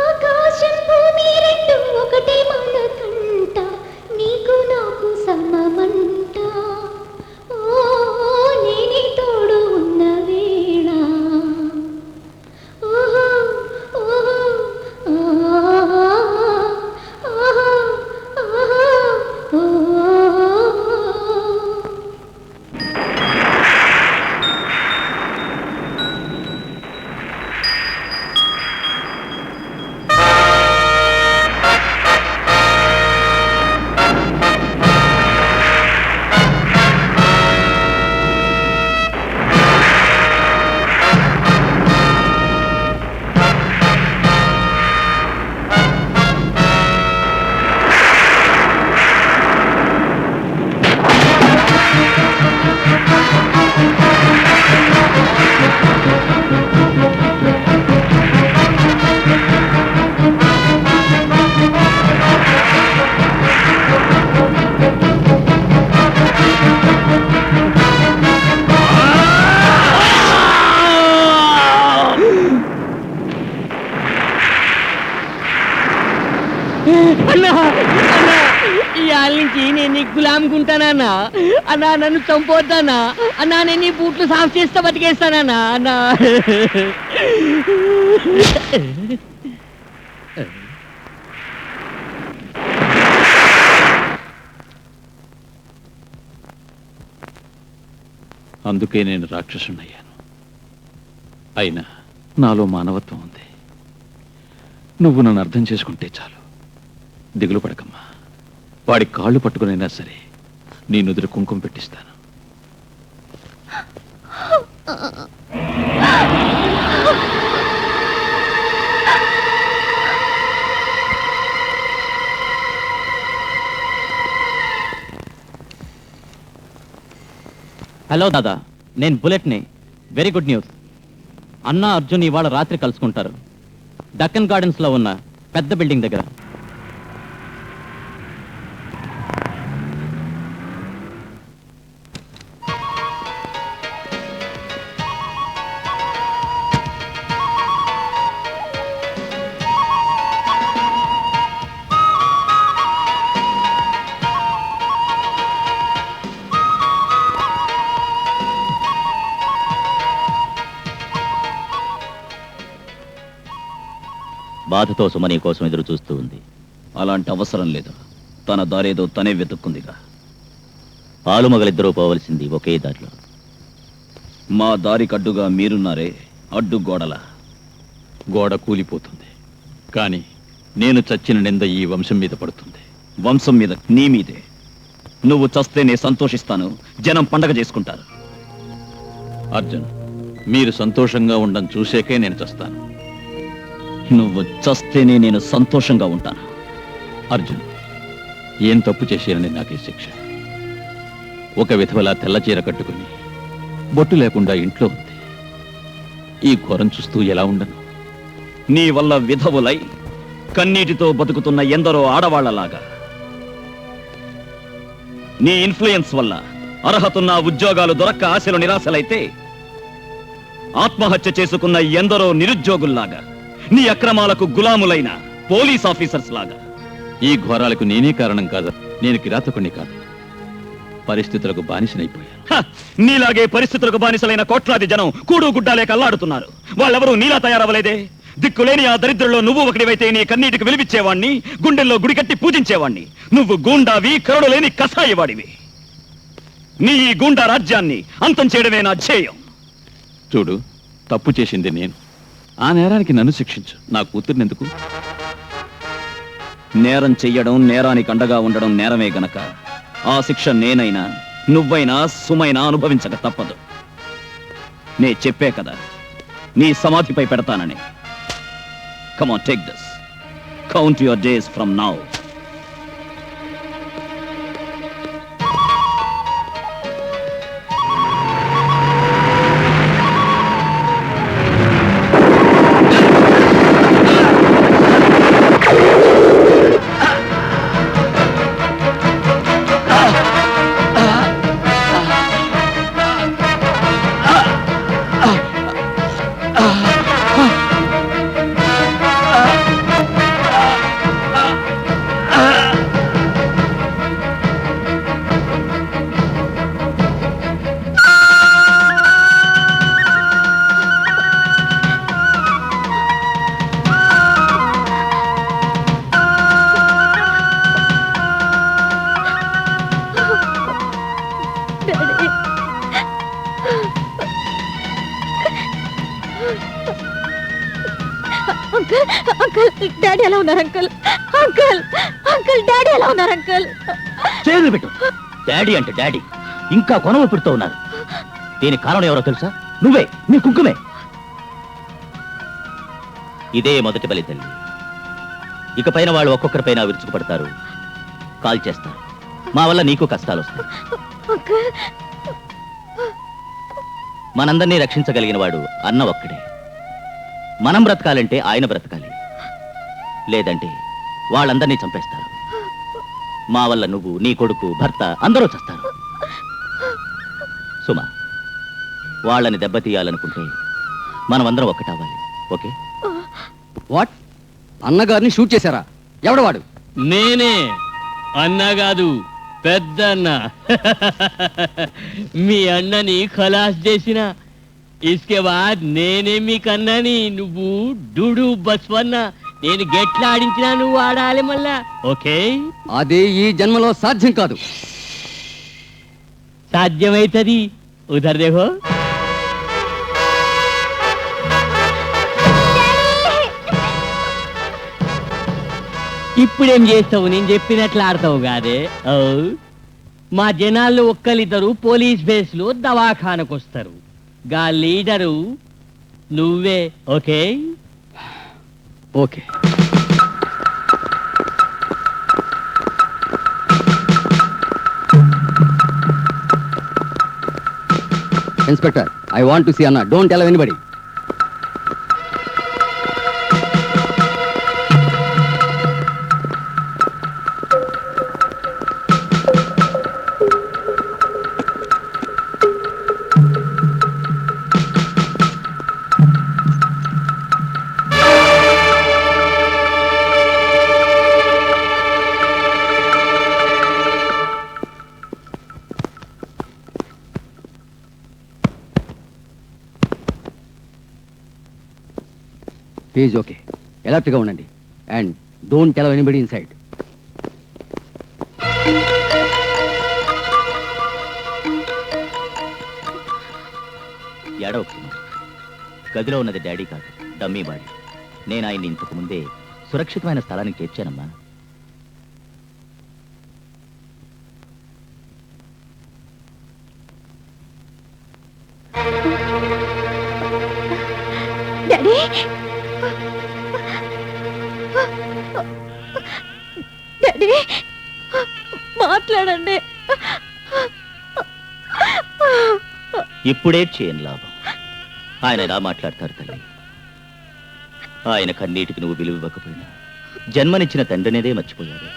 ఆకాశం భూమి రెండు ఒకటే మనకంట, నీకు నాకు సమమంట. ఓ నేనే తోడు ఉన్న వేళ, ఓహో ఓహో ఆహా ఆహా ఓహో. అన్నా అన్నా ఇవాళ నుంచి నేను నీ గులాంకుంటానన్నా. అన్నా నన్ను చంపొద్దన్నా. అన్నా నేను నీ బూట్లు సాఫ్ చేస్తా బతికేస్తానన్నా. అన్నా అందుకే నేను రాక్షసునయ్యాను. అయినా నాలో మానవత్వం ఉంది. నువ్వు నన్ను అర్థం చేసుకుంటే చాలు. దిగులు పడకమ్మా. వాడి కాళ్ళు పట్టుకునైనా సరే నీ నుదురు కుంకుమ పెట్టిస్తాను. హలో దాదా, నేను బుల్లెట్ని. Very good news. అన్నా అర్జున్ ఇవాళ రాత్రి కలుసుకుంటారు డక్కన్ గార్డెన్స్లో ఉన్న పెద్ద బిల్డింగ్ దగ్గర. బాధతో సుమని కోసం ఎదురు చూస్తూ ఉంది. అలాంటి అవసరం లేదు. తన దారేదో తనే వెతుక్కుందిగా. ఆలుమగలిద్దరూ పోవలసింది ఒకే దారిలో. మా దారికి అడ్డుగా మీరున్నారే, అడ్డు గోడల. గోడ కూలిపోతుంది, కానీ నేను చచ్చిన నింద ఈ వంశం మీద పడుతుంది. వంశం మీద, నీ మీదే. నువ్వు చస్తే నేను సంతోషిస్తాను, జనం పండగ చేసుకుంటారు. అర్జున్, మీరు సంతోషంగా ఉండడం చూసేకే నేను చస్తాను. నువ్వు చస్తేనే నేను సంతోషంగా ఉంటాను. అర్జున్, ఏం తప్పు చేశానని నాకే శిక్ష. ఒక విధవలా తెల్ల చీర కట్టుకుని బొట్టు లేకుండా ఇంట్లో ఉంది. ఈ ఘోరం చూస్తూ ఎలా ఉండను? నీ వల్ల విధవులై కన్నీటితో బతుకుతున్న ఎందరో ఆడవాళ్లలాగా. నీ ఇన్ఫ్లుయెన్స్ వల్ల అర్హతున్న ఉద్యోగాలు దొరక్క ఆశలు నిరాశలైతే ఆత్మహత్య చేసుకున్న ఎందరో నిరుద్యోగుల్లాగా, నీ అక్రమాలకు గులాములైన పోలీస్ ఆఫీసర్స్ లాగా. ఈ ఘోరాలకు నేనే కారణం కాదు. నేను కిరాతకుణ్ణి కాదు, పరిస్థితులకు బానిసనైపోయాను. నీలాగే పరిస్థితులకు బానిసలైన కోట్లాది జనం కూడు గుడ్డాలేక అల్లాడుతున్నారు. వాళ్ళెవరూ నీలా తయారవ్వలేదే. దిక్కులేని ఆ దరిద్రుల్లో నువ్వు ఒకటివైతే నీ కన్నీటికి వెలివిచ్చేవాణ్ణి, గుండెల్లో గుడి కట్టి పూజించేవాణ్ణి. నువ్వు గూండావి, కరుడు లేని కసాయివాడివి. నీ ఈ గూండా రాజ్యాన్ని అంతం చేయడమే నా ధ్యేయం. చూడు, తప్పు చేసింది నేను. ఆ నేరానికి నన్ను శిక్షించు, నా కూతుర్ని ఎందుకు? నేరం చెయ్యడం, నేరానికి అండగా ఉండడం నేరమే గనక ఆ శిక్ష నేనైనా నువ్వైనా సుమైనా అనుభవించక తప్పదు. నే చెప్పే కదా నీ సమాధిపై పెడతానని. Come on, take this. Count your days from now. Daddy uncle uncle daddy ఎలా ఉన్నారు అంకుల్? అంకుల్ అంకుల్ డాడీ ఎలా ఉన్నారు అంకుల్? చేతులు పెట్టు. డాడీ అంటే డాడీ ఇంకా కొనవ పెడుతూ ఉన్నారు. దీనికి కారణం ఎవరో తెలుసా? నువ్వే, నీ కుంకుమే. ఇదే మొదటి బలి తల్లి. ఇకపైన వాళ్ళు ఒక్కొక్కరిపైన విరుచుకుపడతారు, కాల్ చేస్తారు. మా వల్ల నీకు కష్టాలు వస్తాయి. అంకుల్ మనందరినీ రక్షించగలిగిన వాడు అన్న ఒక్కడే. మనం బ్రతకాలంటే ఆయన బ్రతకాలి, లేదంటే వాళ్ళందరినీ చంపేస్తారు. మా వల్ల నువ్వు, నీ కొడుకు, భర్త అందరూ చస్తారు. సుమా, వాళ్ళని దెబ్బతీయాలనుకుంటే మనమందరం ఒక్కటవ్వాలి. ఓకే? వాట్? అన్నగారిని షూట్ చేశారా? ఎవడవాడు? నేనే అన్నా కాదు, పెద్ద అన్న. మీ అన్నని ఖలాస్ చేసిన ఇస్కే బాద్ నేనే మీకన్నని. నువ్వు డూడు బస్వన్న. నేను గెట్లా ఆడించినా నువ్వు ఆడాలి మళ్ళా. ఓకే? అది ఈ జన్మలో సాధ్యం కాదు. సాధ్యమైతది. ఉధర్ దేఖో. ఇప్పుడేం చేస్తావు? నేను చెప్పినట్లు ఆడతావు కాదే. మా జనాల్లో ఒక్కరిద్దరు పోలీస్ బేస్లో దవాఖానకు వస్తారు. గా లీడరు నువ్వే. Okay? Okay. Inspector, I want to see అన్న. Don't tell anybody. Please okay, అలర్ట్గా ఉండండి. And don't tell anybody inside. ఏడవకు. గదిలో ఉన్నది డాడీ కాదు, డమ్మీ బాడీ. నేను ఆయన్ని ఇంతకు ముందే సురక్షితమైన స్థలానికి చేర్చానమ్మా. డాడీ డాడీ మాట్లాడండి. ఇప్పుడే చేయని లాభం. ఆయన ఎలా మాట్లాడతారు తల్లి? ఆయన కన్నీటికి నువ్వు విలువ ఇవ్వకపోయినా జన్మనిచ్చిన తండ్రినేదే మర్చిపోయారు.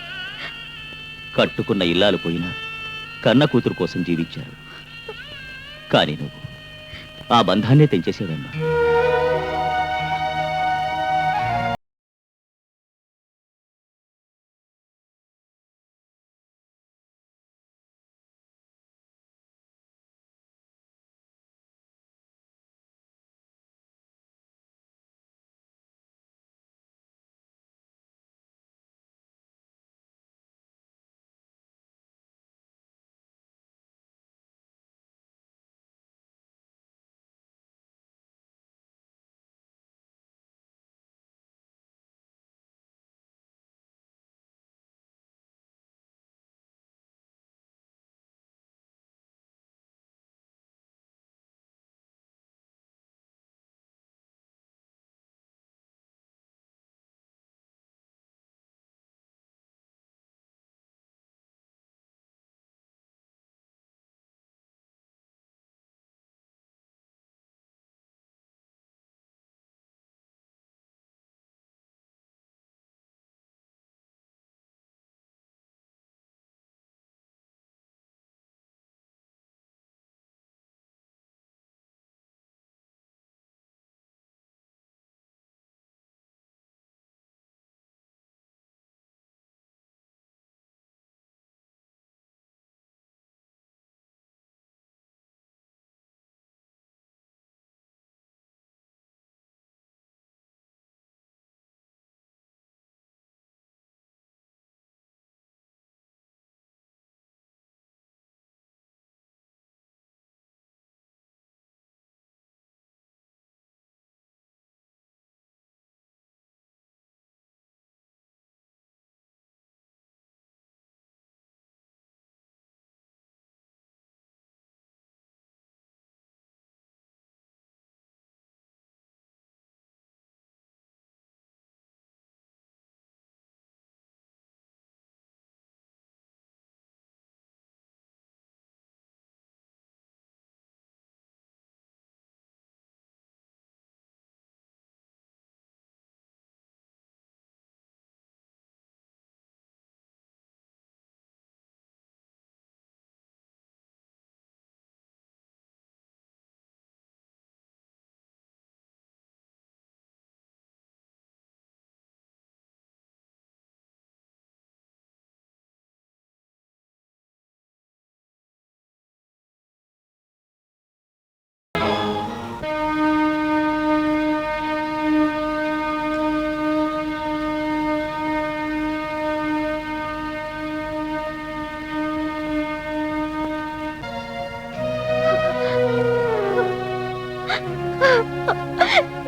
కట్టుకున్న ఇల్లాలు పోయినా కన్న కూతురు కోసం జీవించారు. కానీ నువ్వు ఆ బంధాన్నే తెంచేసేవమ్మా.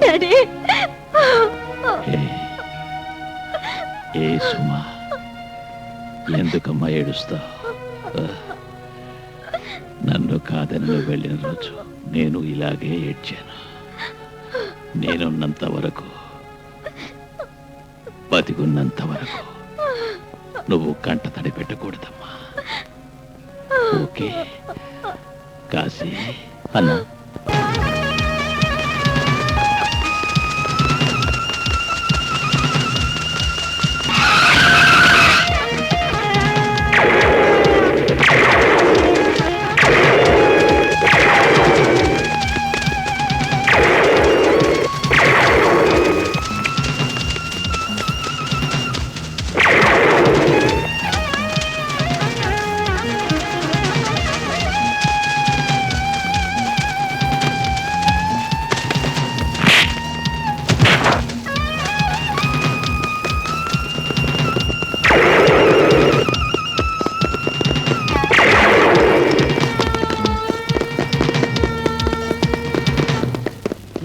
డాడీ ఏ సుమా, ఎందుకమ్మా ఏడుస్తావు? నన్ను కాదని వెళ్ళిన రోజు నేను ఇలాగే ఏడ్చాను. నేనున్నంత వరకు, బతికున్నంత వరకు నువ్వు కంట తడి పెట్టకూడదమ్మా. ఓకే కాశీ? అన్నా,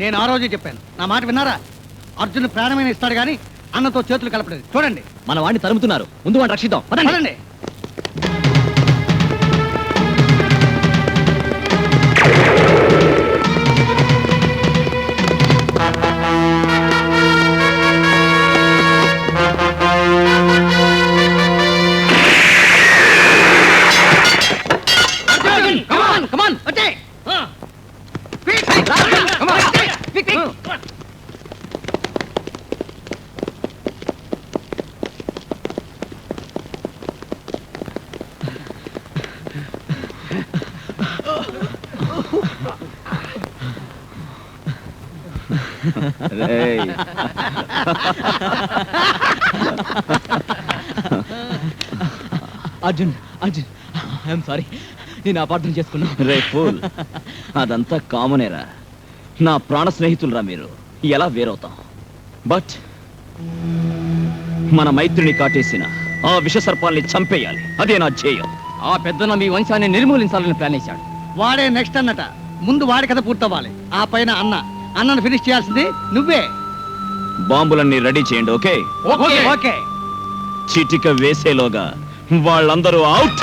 నేను ఆ రోజే చెప్పాను, నా మాట విన్నారా? అర్జున్ ప్రాణమైన ఇస్తాడు కానీ అన్నతో చేతులు కలపలేదు. చూడండి, మన వాడిని తరుముతున్నారు. ముందు వాడిని రక్షిద్దాం. పదండి. పదండి. అర్జున్, అర్జున్, ఐఎమ్ సారీ, నేను అపార్థం చేసుకున్నా. రే ఫూల్, అదంతా కామనేరా. నా ప్రాణ స్నేహితులరా మీరు. ఎలా వేరవుతాం? బట్ మన మైత్రిని కాటేసిన ఆ విష సర్పాల్ని చంపేయాలి. అదే నా ధ్యేయం. ఆ పెద్దన మీ వంశాన్ని నిర్మూలించాలని ప్లాన్ వేశాడు. వాడే నెక్స్ట్ అన్నట. ముందు వాడి కథ పూర్తవ్వాలి. ఆ పైన అన్నను ఫినిష్ చేయాల్సింది నువ్వే. బాంబులన్నీ రెడీ చేయండి. ఓకే? ఓకే. చిటిక వేసేలోగా వాళ్ళందరూ అవుట్.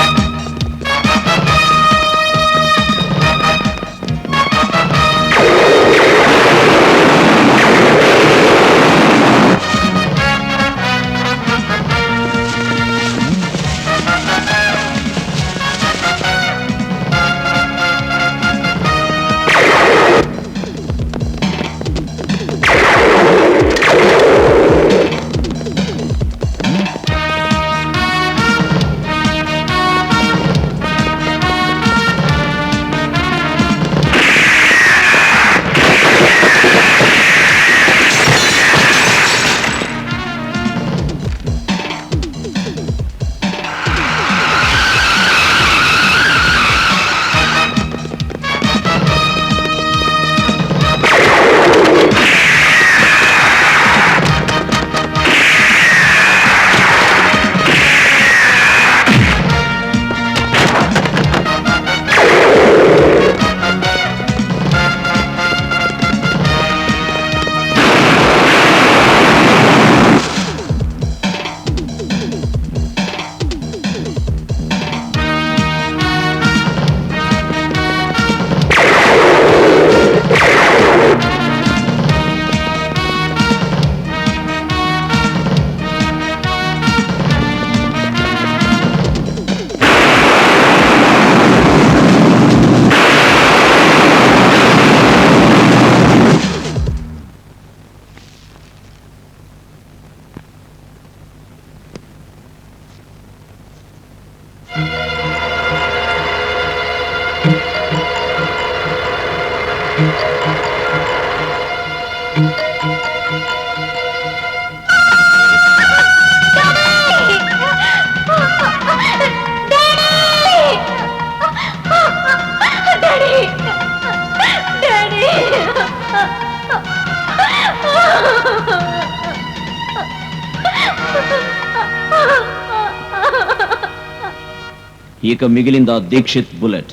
ఇక మిగిలిందా దీక్షిత్ బుల్లెట్.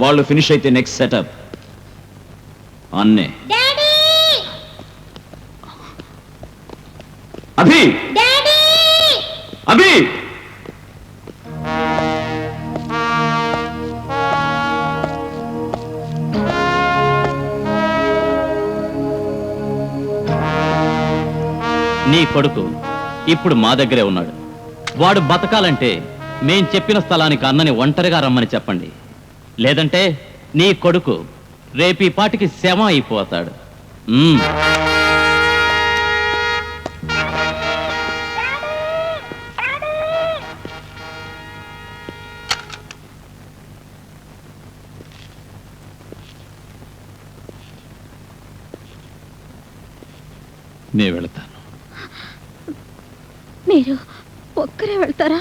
వాళ్ళు ఫినిష్ అయితే నెక్స్ట్ సెటప్ అన్నే. డాడీ అభి డాడీ అభి నీ కొడుకు ఇప్పుడు మా దగ్గరే ఉన్నాడు. వాడు బతకాలంటే మేం చెప్పిన స్థలానికి అన్నని ఒంటరిగా రమ్మని చెప్పండి. లేదంటే నీ కొడుకు రేపీ పాటికి శవ అయిపోతాడు. నే వెళతాను. మీరు ఒక్కరే వెళ్తారా?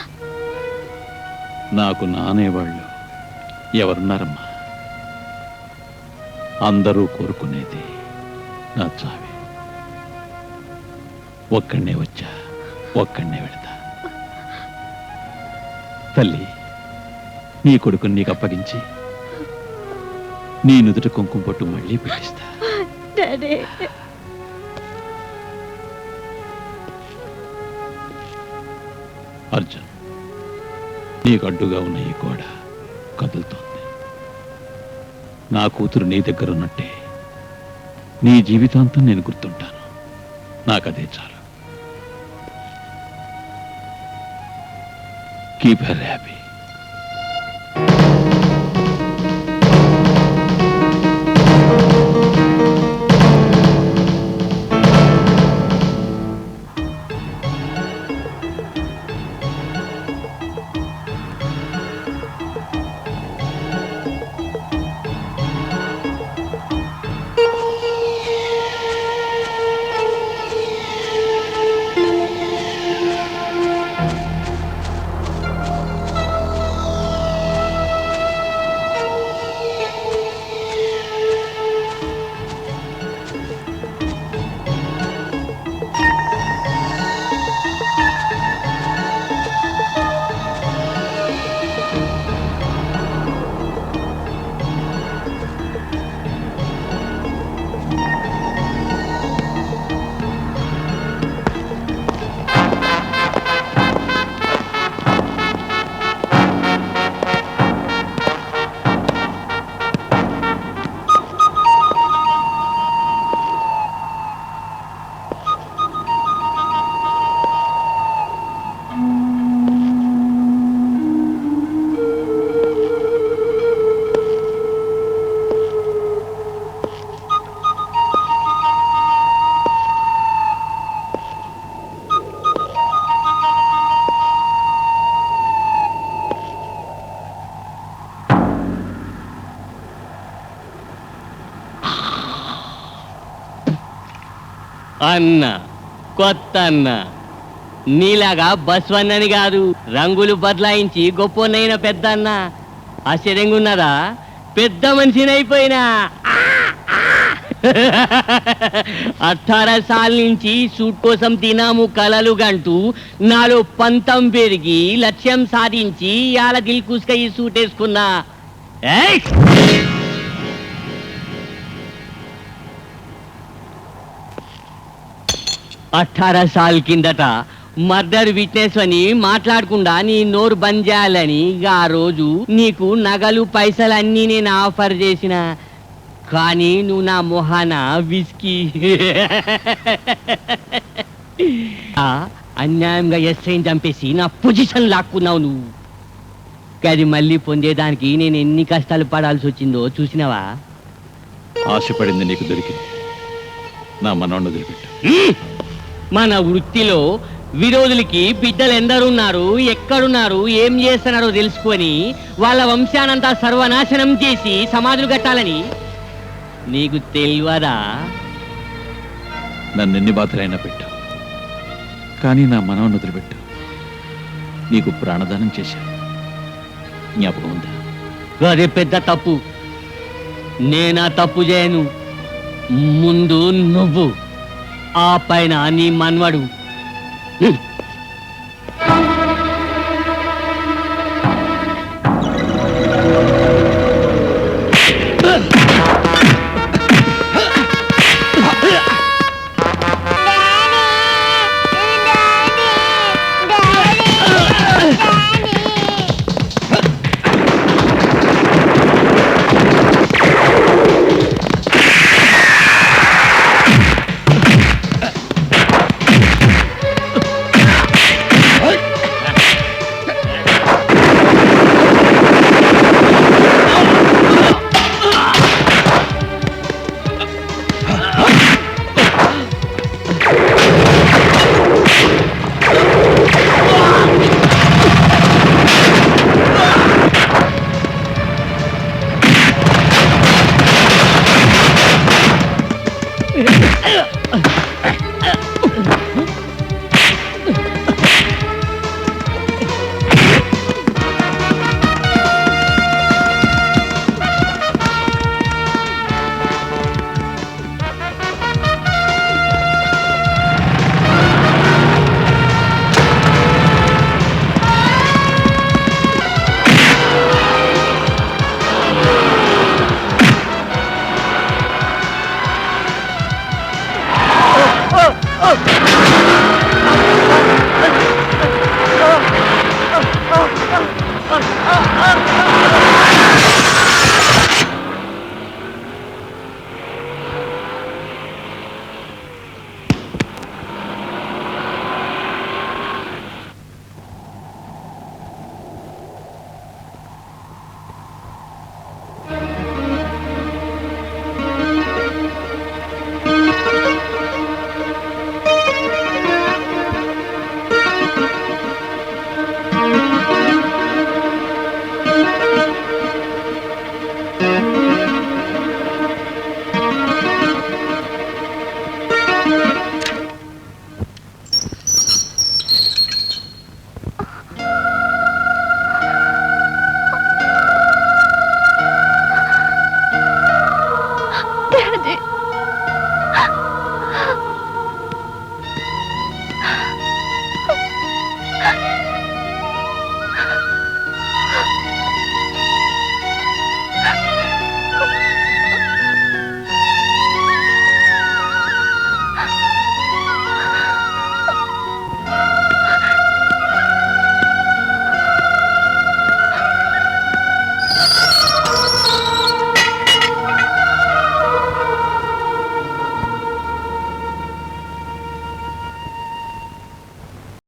నాకు నానేవాళ్ళు ఎవరున్నారమ్మా? అందరూ కోరుకునేది నా చావే. ఒక్కడనే వచ్చా, ఒక్కడనే వెళతా. తల్లి, నీ కొడుకుని నీకు అప్పగించి నీ నుదుట కుంకుమ పొట్టు మళ్ళీ పెట్టిస్తా. డాడీ అర్జున్, నీకు అడ్డుగా ఉన్న ఈ గోడ కదులుతోంది. నా కూతురు నీ దగ్గర ఉన్నట్టే నీ జీవితాంతం నేను గుర్తుంటాను. నాకదే చాలు. Keep her happy. అన్న కొత్త అన్న నీలాగా బస్వన్నని కాదు, రంగులు బదలాయించి గొప్పనైన పెద్ద అన్న. ఆశ్చర్యంగా ఉన్నదా? పెద్ద మనిషినైపోయినా. 18 సార్ల నుంచి సూట్ కోసం తినాము కలలు గంటూ నాలో పంతం పెరిగి లక్ష్యం సాధించి ఇవాళ దిల్కుస్క ఈ సూట్ వేసుకున్నా. 18 సార్ల కిందట మర్డర్ విట్నెస్ అని మాట్లాడకుండా నీ నోరు బంద్ చేయాలని ఆ రోజు నీకు నగలు పైసలు అన్నీ నేను ఆఫర్ చేసిన. కానీ నువ్వు నా మొహాన విస్కీ అన్యాయంగా ఎస్ఐని చంపేసి నా పొజిషన్ లాక్కున్నావు నువ్వు. అది మళ్ళీ పొందేదానికి నేను ఎన్ని కష్టాలు పడాల్సి వచ్చిందో చూసినావా? ఆశపడింది నీకు దొరికింది. నా మనోడిని వదిలిపెట్టు. మన వృత్తిలో విరోధులకి బిడ్డలు ఎందరున్నారు, ఎక్కడున్నారు, ఏం చేస్తున్నారో తెలుసుకొని వాళ్ళ వంశానంతా సర్వనాశనం చేసి సమాధులు కట్టాలని నీకు తెలియదా? నన్ను ఎన్ని బాధలైనా పెట్టు, కానీ నా మనోడిని వదిలిపెట్టు. నీకు ప్రాణదానం చేశాను, జ్ఞాపకం ఉందా? అదే పెద్ద తప్పు. నేనా తప్పు చేయను. ముందు నువ్వు, ఆ పైన నీ మన్వడు.